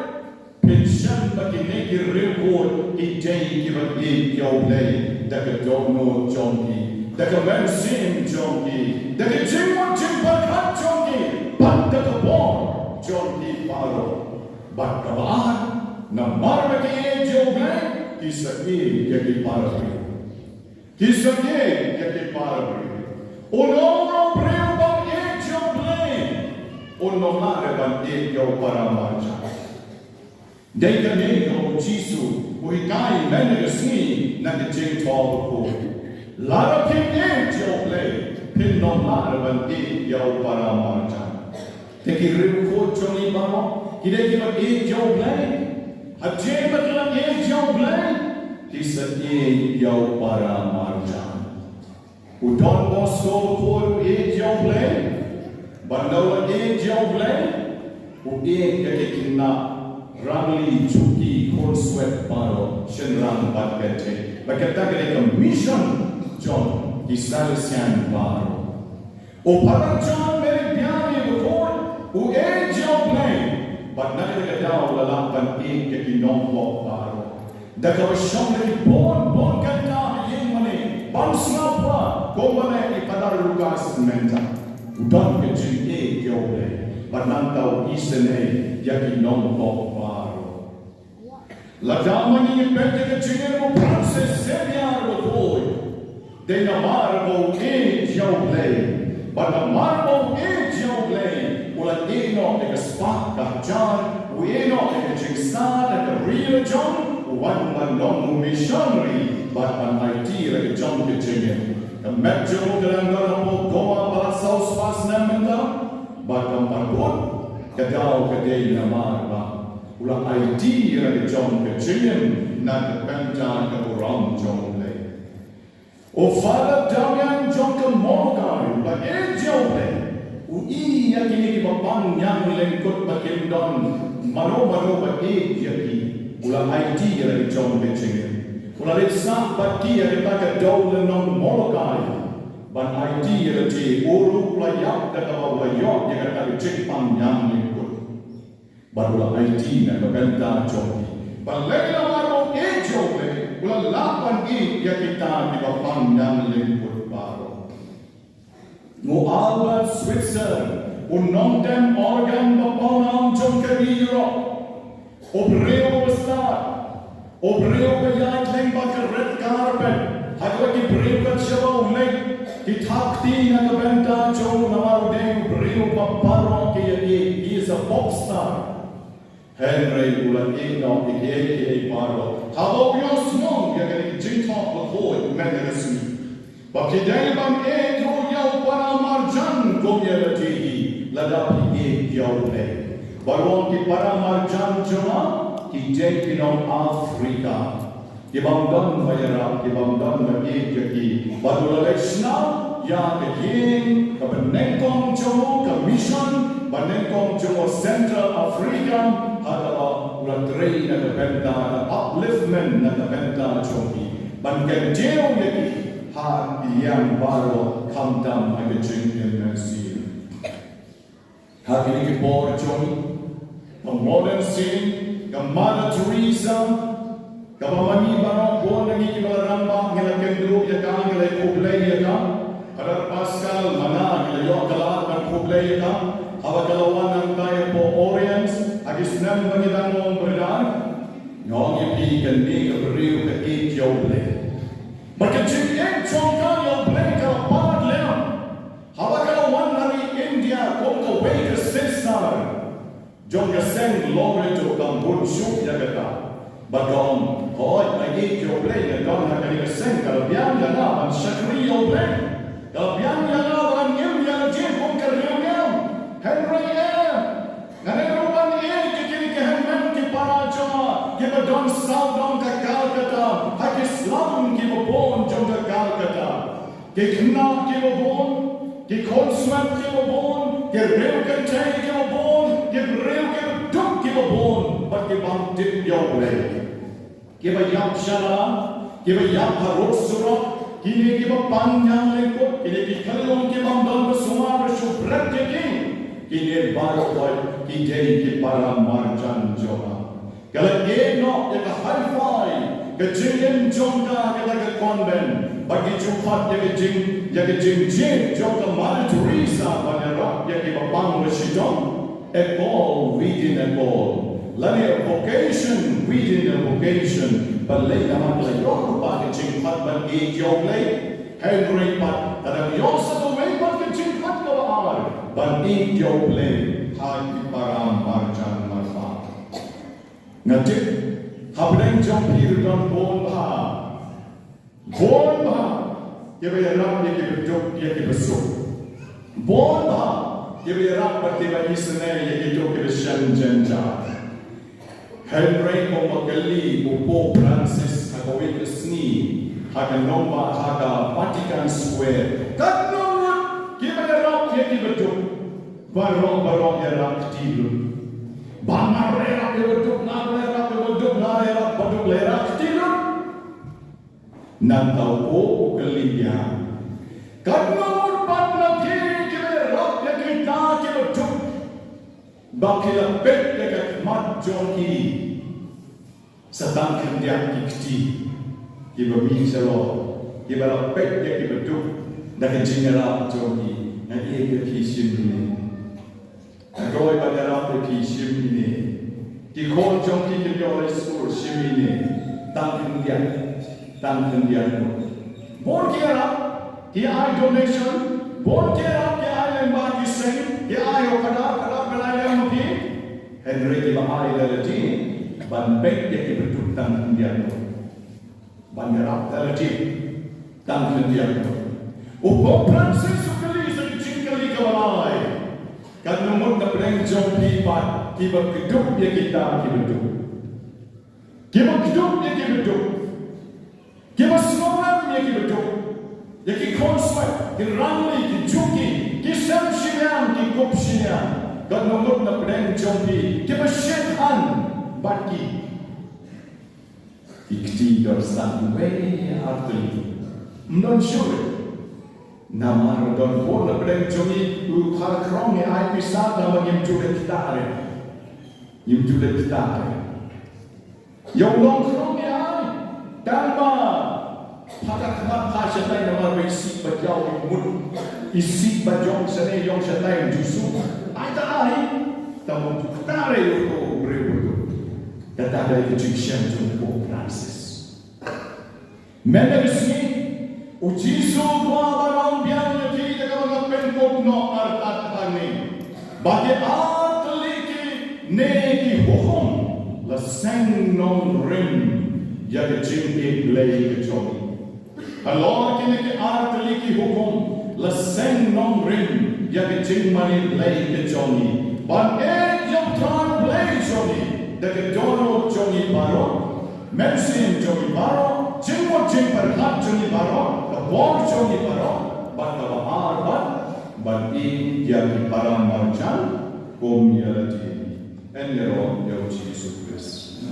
pensyam bagi neki riukoi idei kibagi yawlay daga dono jongki daga mensim jongki daga jingmon jingbarkat jongki bat daga bon jongki paro bat kabaan na marmaki yawlay kisaki yaki parabri kisaki yaki parabri Uno preu bang ejau blay, uno mare bang ejau para marcha. Deka nego Jisu, uikai menegasni na kejeng tol ko. Lara pin ejau blay, pin no mare bang ejau para marcha. Teki riu ko Johnny bamo, kide kima ejau blay, hajay matla ejau blay, kisa ejau para marcha. Udon Bosco for ejau blay, bandawa ejau blay, ueng kekina ramli chuki kon sweat paro shenram batkete. Bakata kene mission John Isalesian paro. O para John mere biani bukon ejau blay, but na kadaw lalapan kekinom paro. Dakaw shomri bon kanta yeng mane. Bansapa, komane ipadar Lukas menta. Udon kecil jauh, panantau isene yaki nombok baru. Ladamani pete kecil mo proses seriar boy. Dena marbo jauh, pada marbo jauh. Ulat eno ekaspak kahjar, ueno ekajingsan real John. One long missionary, but an idea like John Kitchen. The metro Galangaro Goa Balasau Spas Namenda, but a Parbot, Kadao Kadena Marba, Ula idea like John Kitchen, not the Penta Kaburam John Lay. O Father Damian John Kamogai, but Joe Lay, Ui Yakini Babang Yang Lenkut Bakindon, Maro but Yaki. Ulang idea dari John Kitchen. Ulang lihat bat kia kita ke daun non Molokai. ban IT ya ti uru layak da ka layok ya ka cek pang yang ikut baru IT na ka benta joki ban lela maro joki ulah lapan ya kita di pang yang ikut baru mu Albert Switzer unom dem organ baponam jom kabiro obreo besar obreo bayat lembak red carpet hadwa ki breo ka shawa ulay ki thakti na benta jo namar dem breo paparo ki he is a pop star Henry ulan ino ki paro habo yo snom ya ki jinta ko meneresmi bakidai bang jo ya para marjan ko ya ti ladapi yo le balon ki para marjan jona ki jekino Afrika ki bangdan bayara ki bangdan magi ki badula lexna ya ke yin ka benengkong jo ka mission benengkong jo Central Africa hadawa ulat rei na benta upliftment na benta joki bangkan jeo yaki ha yang baru kamdam aga jingin nasir ha kini ki bor joki modern scene ka Mother Teresa ka mamani barang bon lagi ki ramba ngela kendo ya ka ngela kublai ya ka ada Pascal mana ngela yo kala kan kublai ya ka hawa kalawan ang tayo po Orient agis nam mangidang mong berdan ngong ipi kan ni ka beriu ka yo ble maka jing chong ka yo ble ka pad lem hawa kalawan hari India kong ka way ka sister jong ka seng Loreto kang bunsyuk ya kata bagong koi lagi yo ble na don na kani ka seng kalbiang ya na ang syakri yo ble kalbiang ya na ang yim ya jing kong ka riyam Henry Nganarupan kikini ke Henry ki paraja ki badon saudon ka Calcutta hak Islam ki bobon jong ka Calcutta ki khna ki bobon ki konsumat ki bobon ki reu kan chai ki bobon ki reu ki duk ki bobon but ki bam tip yo le ki ba yap shala ki ba yap harot sura kini ki ba panyang lekot kini ki khalong ki bam dal sumar shubrat ki kini baru boy kini ki para marjan jona kalau no ya ka hi-fi ke jingen jonga ke la konben bagi cupat ya ke jing jonga Mother Teresa banera ya ki bang residon at all within a all lani vocation within a vocation balai naman la yo ba ke jingpat bagi jogle Henry pat kadang yo sa to way pat ke jingpat ko ar bagi jogle hagi para marjan marfa ngatik habdeng jong pirdon bon ba ke be ram ye ke betuk ye ke besuk bon ba ke be ram ba ke ba isne ye ke to ke shan janja Henry ko magali ko Pope Francis hakawit sni haka nomba haka Vatican Square kadnot ke be ram ye ke betuk barong ye ram tilu banarera ke betuk narera ke betuk narera betuk lera tilu nan tau ko kelia kadnot patna ke ram ye ke ta ke betuk bakila pet ye ke mat joki sedang kendiak kikti ki bami selo ki bala pet ye ke betuk da ke jingara joki na ye ke pisim ni Agoi bandera pe pisim ni ki kon joki ke yo school shimini tang kendiak bon kira ki ai donation bon kira ki ai lemba ki sing ki ai okada belaya mpi Henry ki ai lalati ban bek ye ki betuk tang kendiak bandera lalati tang kendiak Pope Francis ukali sa kali kawalai kan nomor na breng jong pipat ki bagduk ye kita ki betuk ki bagduk ye ki betuk ki basnoram ye ki betuk ye ki konswat ki ramli ki juki ki samshiam ki kopshiam kan nomor na breng jong ki bashetan batki ikti dorsan we artli non sure Nama don pun pada jumi ukar krong ni ai pisah nama yang juga kita ada. Yang juga kita ada. Yang long krong ni ai tanpa pakai kemat pasal nama isi bajau mud isi bajau sana yang sana justru ai tak ai tamu kita ada itu berebut. Kata ada Egyptian jumpa Francis. Mana bisni ujisu dua barang biang lagi dengan pentok no artat kami. Bagi art liki neki hukum la seng non rim yang jingke play keconi. Allah kini ke art liki hukum la seng non rim yang jing mani play keconi. Bagi yang tran play keconi. Dari dono keconi baru, mensin keconi baru, jingmo jing perkat keconi baru. Bor joni paro bat bahar bat in yang parang marjan community enero yo Jesus Christ.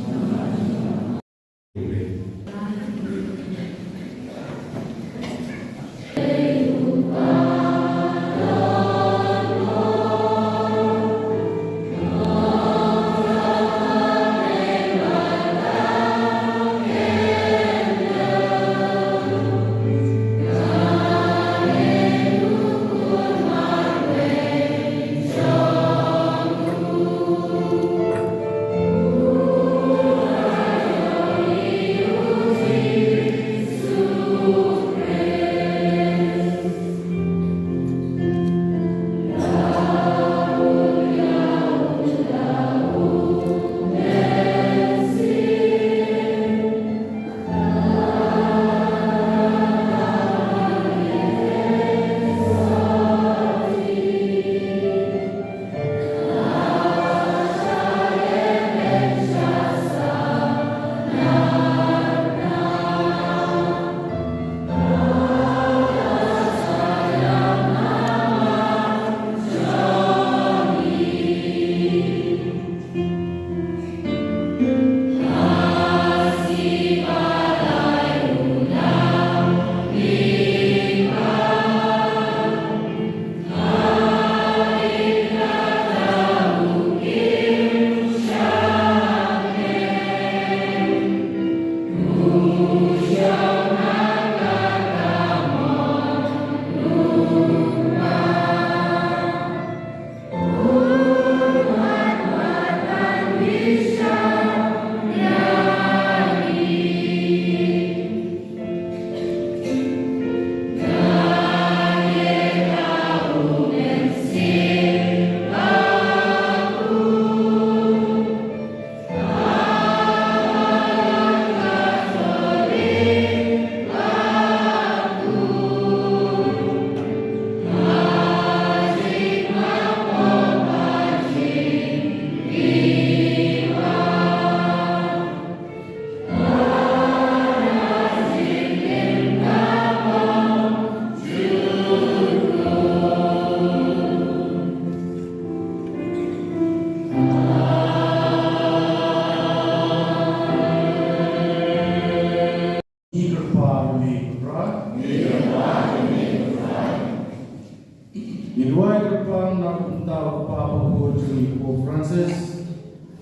Inuai depan napunta Papa Juni Pope Francis,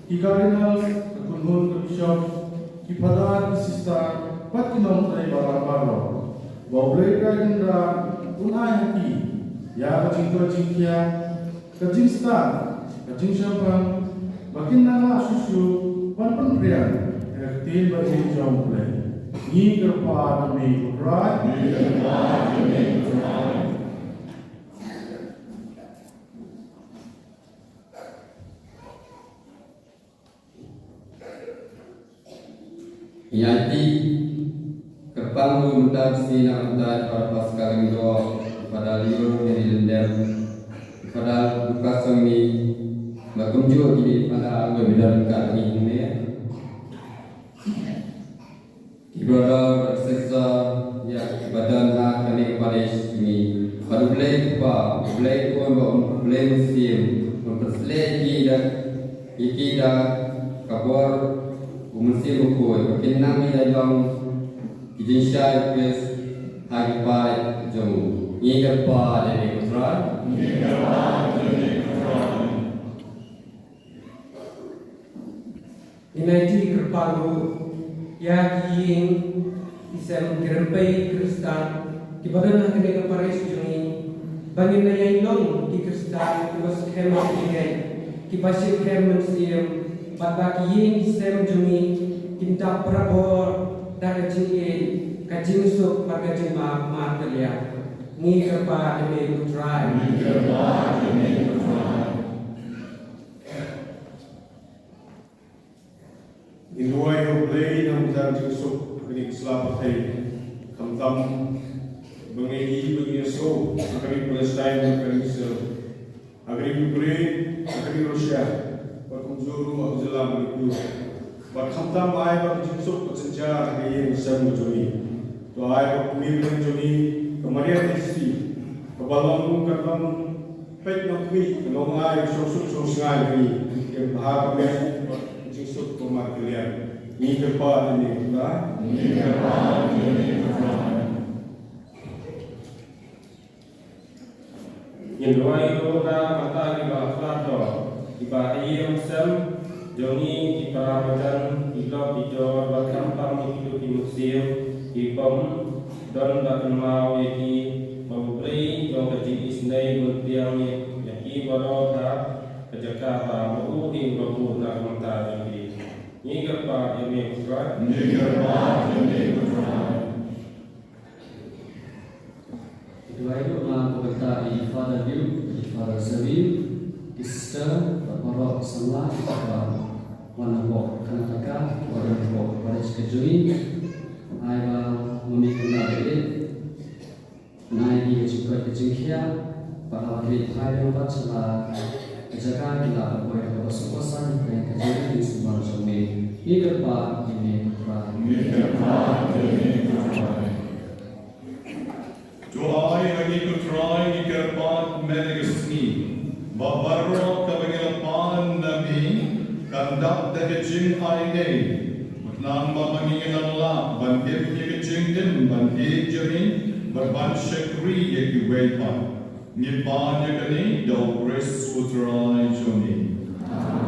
ki Cardinals, Kunhun ke Bishop, ki Padar, ki Sister, pat kinong tayo barang-barang. Waulay ka ganda, unay haki, ya kajing kajingkya, kajing star, kajing syampan, makin nama susu, pan priyan, ertin bajing jomplay. Ni kerpa demi kudrat, ni kerpa demi kudrat. Yanti kepangu mudah sina mudah pada paskaring doa pada liur dari lendem pada buka semi bakumjo ini pada berbeda dekat ini ibadah seksa ya badan ha kani kepada ini pada belai pun belai musim memperseleki dan iki dah kabar Umsi bukoi, makin nami dalam kijin syai pes hari pai jamu. Ingat pa dari putra. Inaiti kerpalu ya kiing isem gerempai kristan kibadan nak kena keparis jungi bangin na yang long ki kristan kibas khema kigen kibasir khem mensiam batba kiing isem jungi kinta prabor dak jingi kajing sok pagajing ma terlihat ni kerpa demi putra. Inuai oblei na mudan jusuk kini selama hari kamtam bengi so akari Palestine akari Israel akari Ukraine akari Rusia berkunjung Jerusalem itu berkamtam ay berjusuk bersejarah kaya Islam joni to ay berkumilan joni kemarin isi kebalam katam pet nakwi nong ay sosok sosai ni yang bahar kami Jusuk kumat kalian. Ni kerpa ini, tak? Ni kerpa ini. Yang dua itu dah mata kita flato, kita iam sem, joni kita ramadhan, kita bijo bahkan kami itu di museum, ipom dan bahkan mau yaki memberi jong kecil isnai bertiangnya, yaki baroda. Jakarta mau di Bapu nak mentar jadi ni kerpa ini putra Kedua itu adalah pemerintah di Father Bill, di Father Zabim, di Sister, Bapak Samlah, Bapak Wanabok, Kanataka, Wanabok, Baris Kejui, Ayah memikirkan diri, naik di juga kejengkia, pada waktu itu Ayah membuat salah Jaga kita berbuat berkosan dan kejadian di semua sumber. Ini kerpa ini putra. Tuai lagi kutrai ni kerpat menegasni. Babarro kabagelapan nabi kandak dagajing aine. Matnan mamangin Allah bandip ni kejing din bandip jani berban syakri yaki wepan. Nipan yakani do Chris utrai joni. Yeah.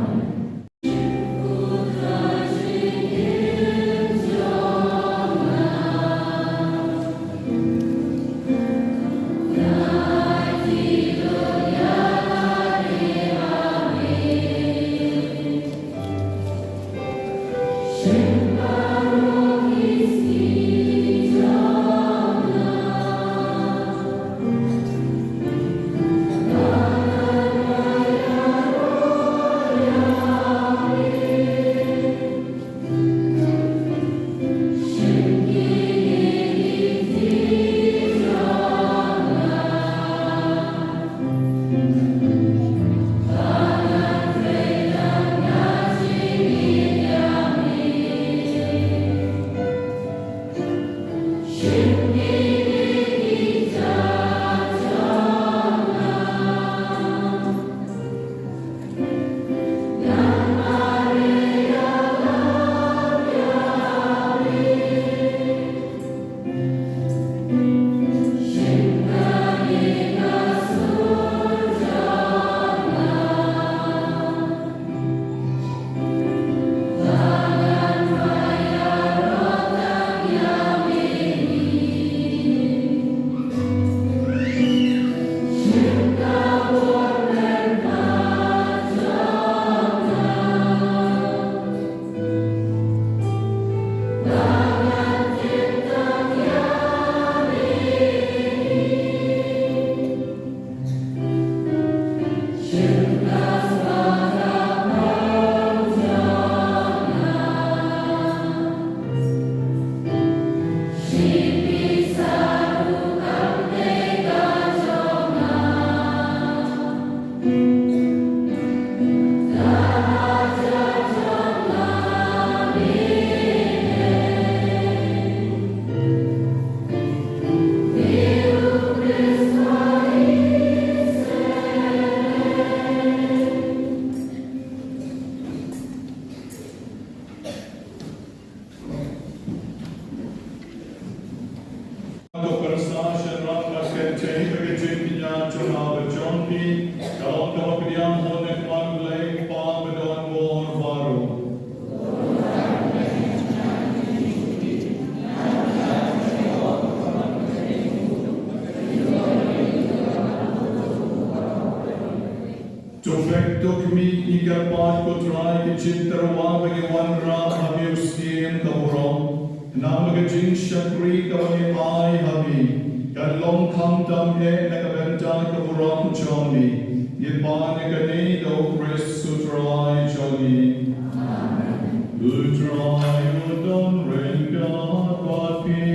kita cuma berjumpa kalau kemudian honek mangleng pa bedon bor baru. Tufekto kami ikapat ko try ke cintarwa bagi wanra habi uskin kaburong. Nama kejing syakri kami ai habi. Kan long kam tam he nakabenta kaburong chomi. Yipan kani do Chris sutrai chomi. Utrai udon renga papi.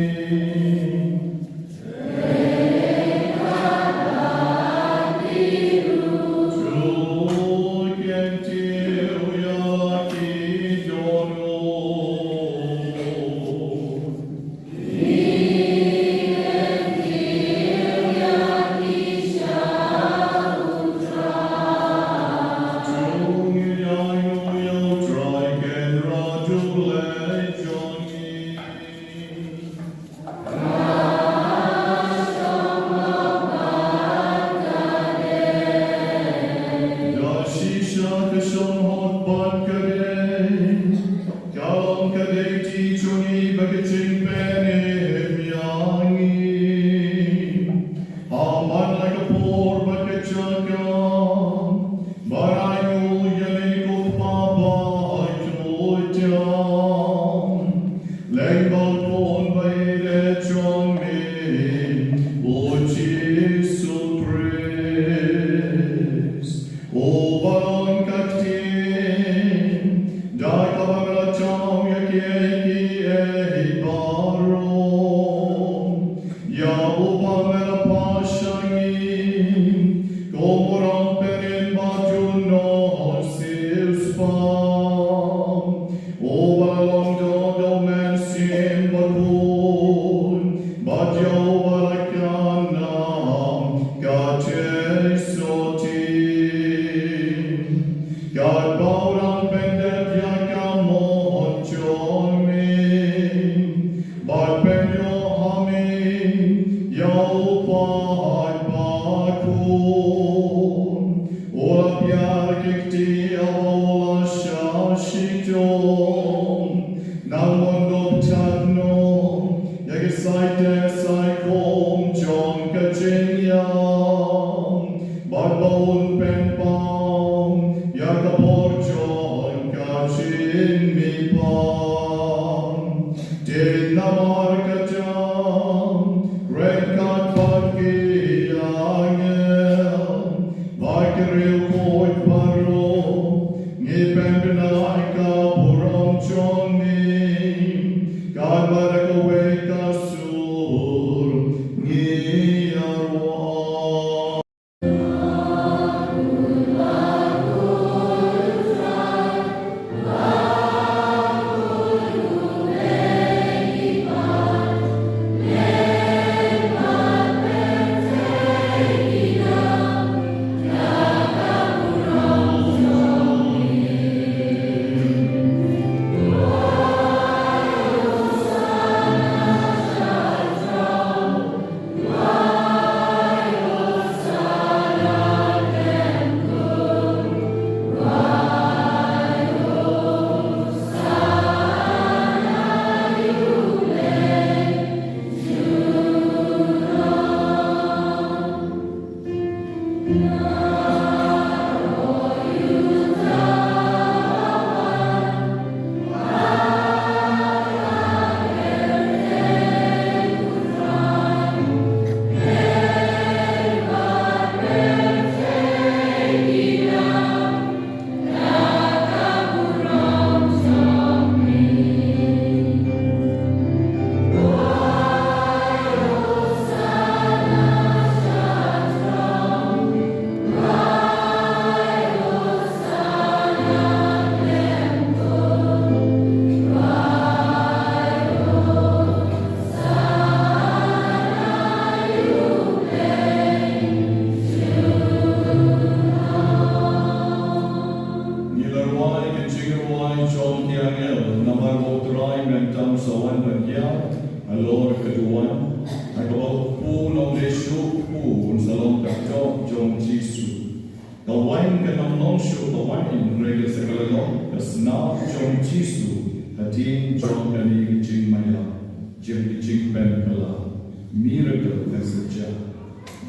Ako po nong Yesu po sa long kapto Jong Jisu. Kawain ka ng nonsyo kawain rega sa kalalo kasna Jong Jisu hatin Jong kani jing maya jing jing pen kala miracle message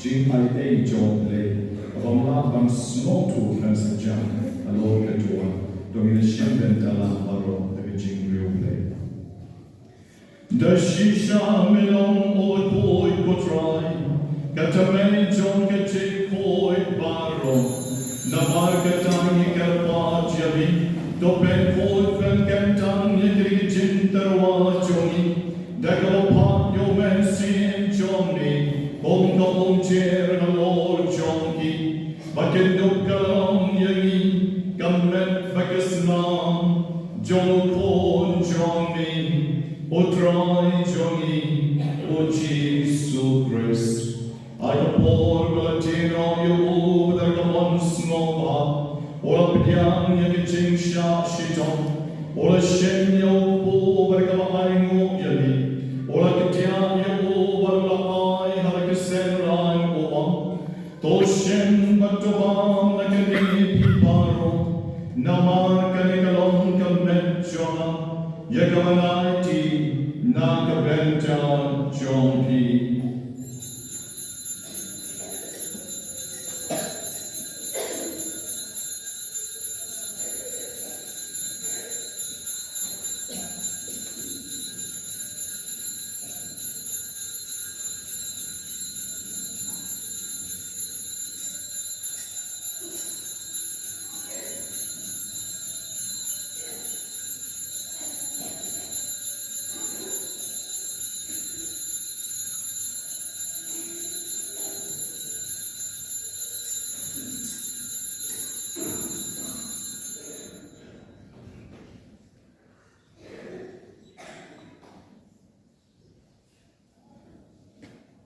jing ai a Jong le abamla bang snotu message alo katua dong ina shemben tala baro the jing real le. Da shisha melon o koi potrai katameni Jong kete koi baro na markatang ikarpa jabi dopen koi pen kentang yekri jintarwa jongi dagalo yo men sin jomni kong kong jer halor jongi baken dukkalong yangi kammet bakasnam jong kon jongi Utrai jongi o Jesu Christ. Ai por latino yo da kamon snova. Ola pian ya kiching sha shiton. Ola shen yo po bar kamai ngo yali. Ola kitian yo bar la ai har kisen ran o. To shen batobam na kani piparo. Namar kani kalon kamet jona. Yakamanati Nakabenta Jonki.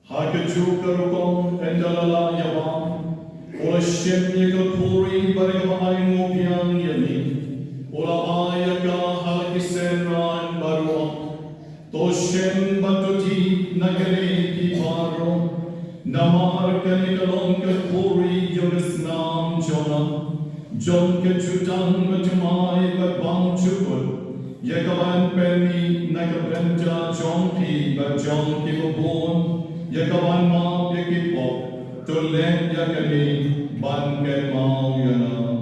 Hakajukarukon endalala yavam. Ola shemyaka puri barigamaay ngopian yami. Ola ayaka halakisen ran baruak. Toshen batuti nagane piparo. Namar kanikalon ka puri yogasnam jona. Jon kajutan batumay babang chukul. Yakawan penni nakabenta jonki ba jonki babon. Yakawan ma yakipok tulen yakani ban ke mau yana.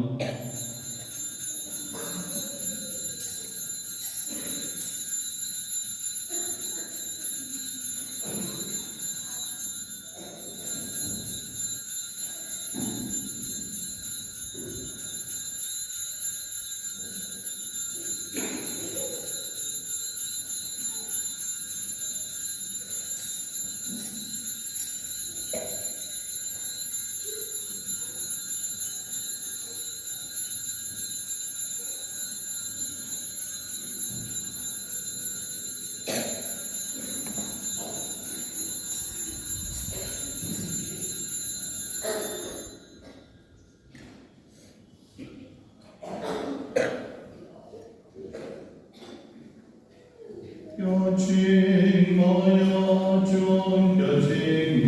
Yojing maya jong kajing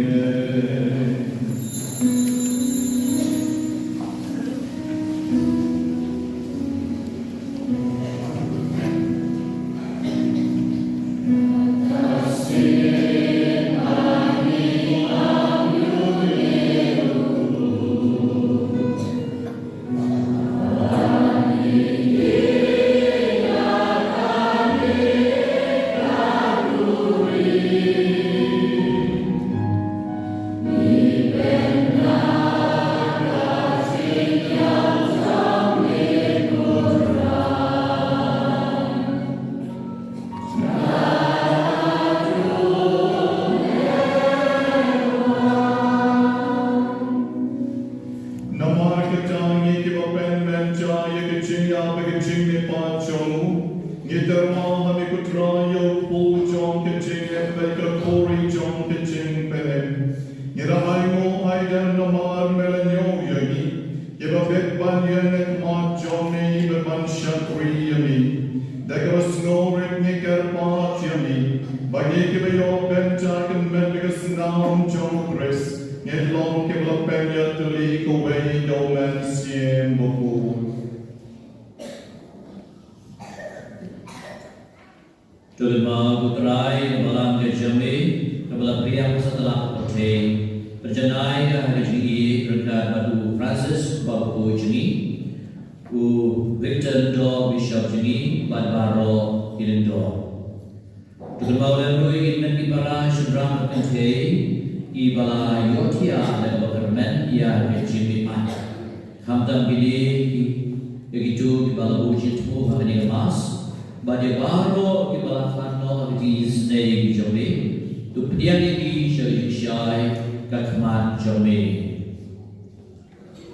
Bagi kita yo benta kan men Islam John Chris, Nhật Long Kịp Lập Bèn Nhật Tư Lý Cầu Bê Đầu Men Siem Bộ Phụ. Tulma putrai malam ke jami kepala pria setelah perteng perjanai ke hari ini rendah batu Francis Babu Jeni u Victor Do Bishop Jeni Badbaro Ilendo Tulma ulandui nanti para syurang perteng ibala yotia dan government ia rejimi an hamdan pilih begitu ibala uji tu hari emas Bade baro ki balafano di snei jome tu pediani di shai kakman jome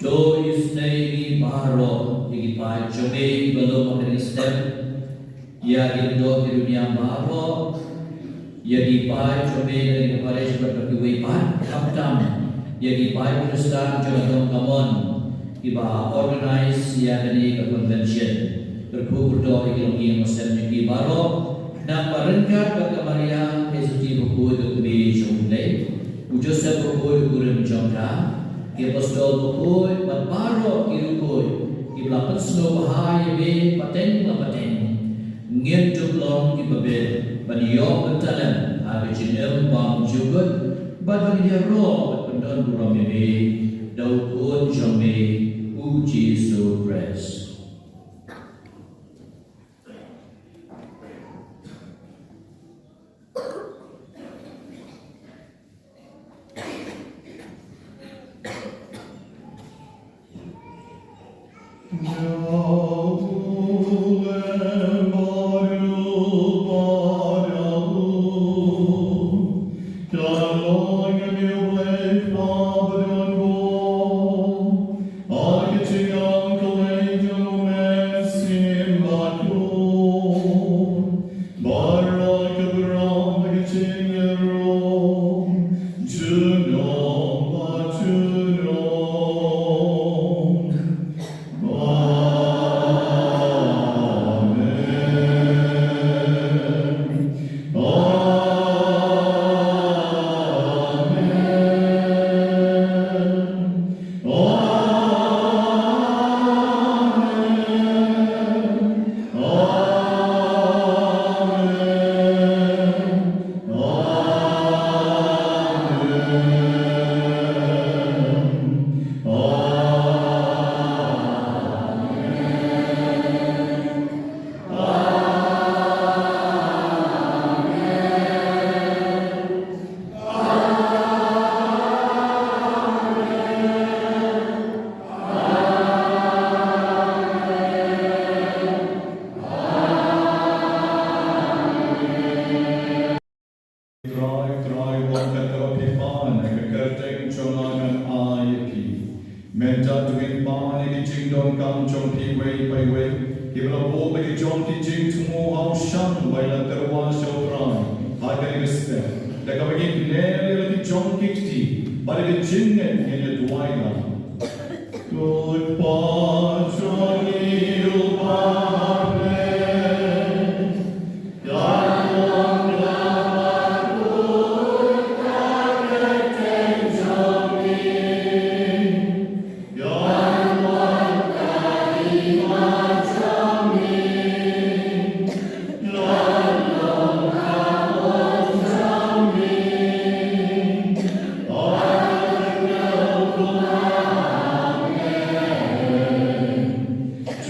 to isnei baro ki pa jome balo makani step ya indo di dunia baro ya di pa jome dari pare seperti wei pan kaptam ya di pa Kristen jom kamon iba organize ya dari convention berkumpul di Muslim di Baro nak merengkat bagi Maria Yesusi buku itu di Jumlah Joseph buku guru Jumlah di Apostol buku Baro buku di belakang snow bahaya be paten ngien jublong di babel baniyo bentalan ada jinel bang juga bagi dia roh pendon buram be daud jome uji surprise.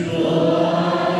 Joy.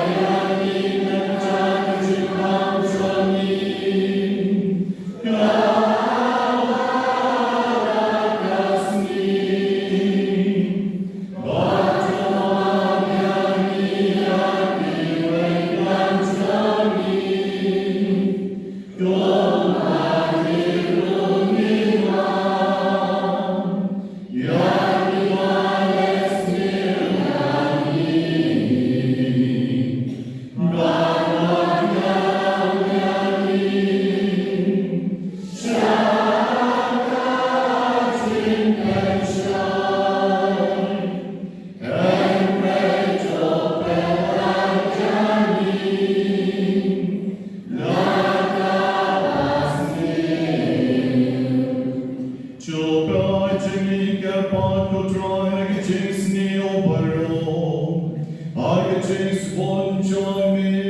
Amen.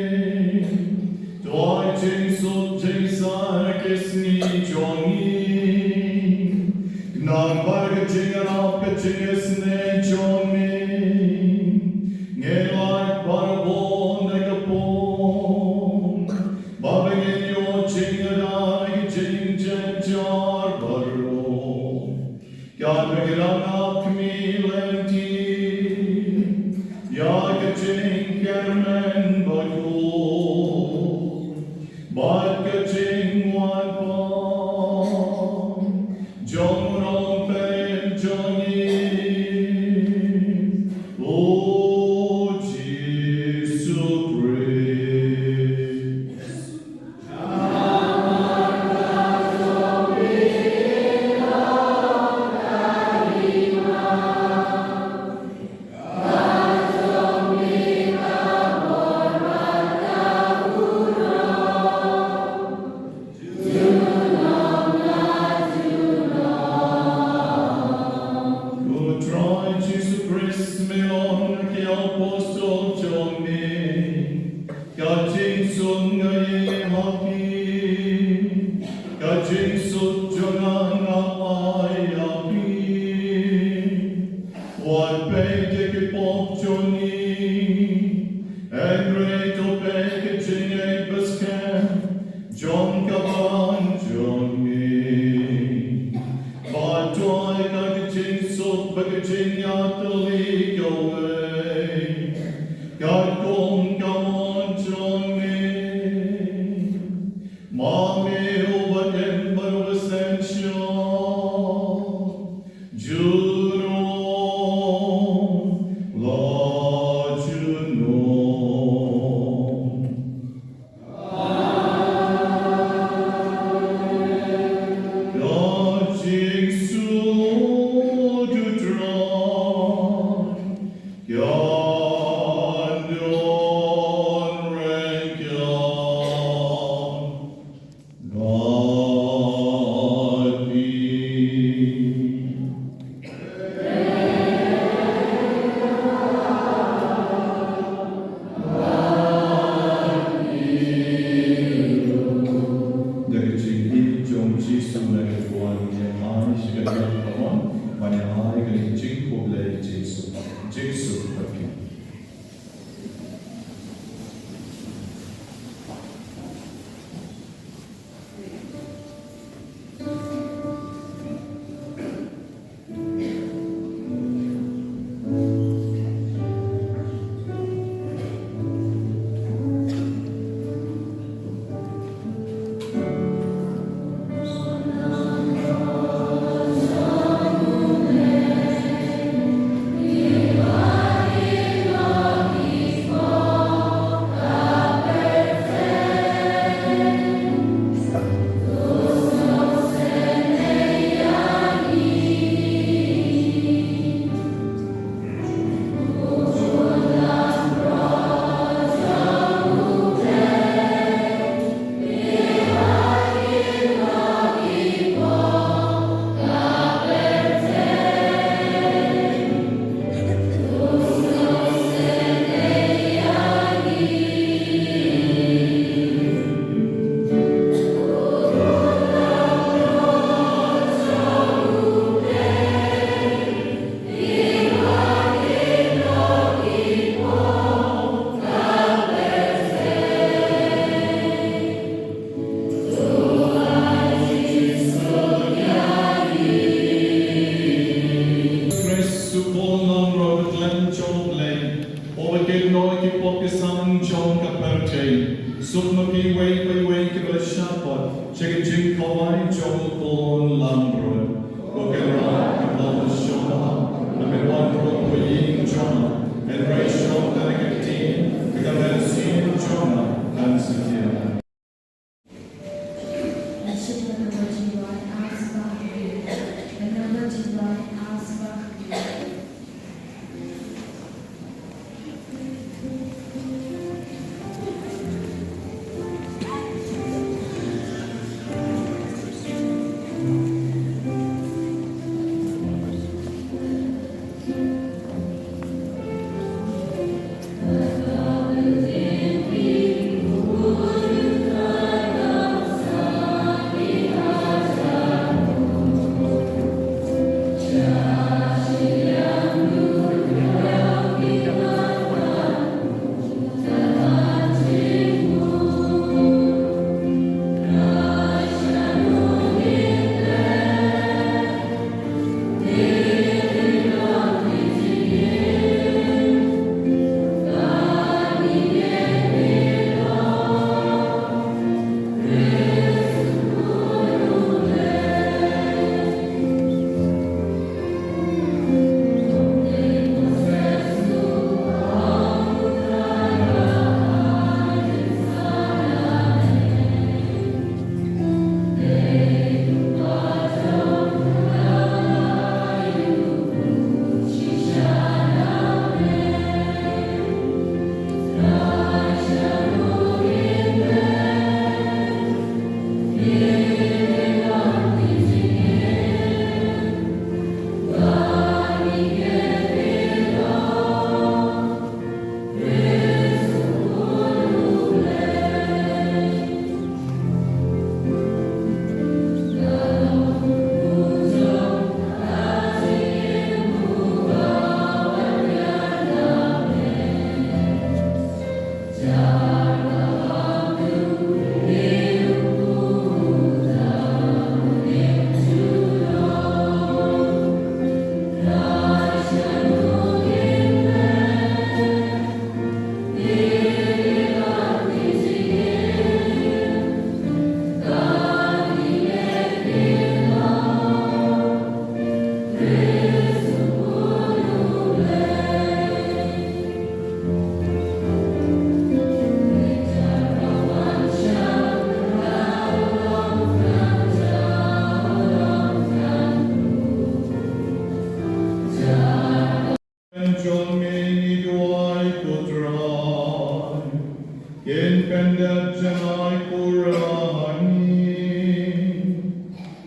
in pendet janai kurani,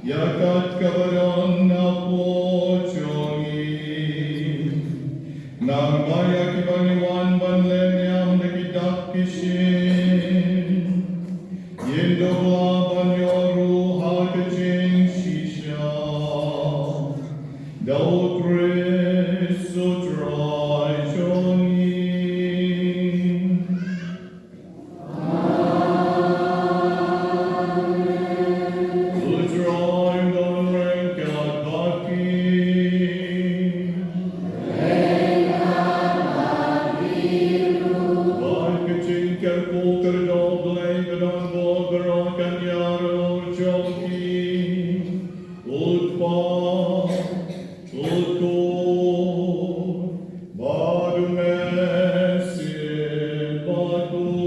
yakat kabaran na pojoni, nang maya kibaniwan banlenyam nakidak kishin, yendo laban yoru hakajin shisha, Daudre sutrai joni. Utrai don renkat baki. Bakacin kerkulter doblei bedan bolberon kanyaro joki. Utpa. Utko Badu Messi Badu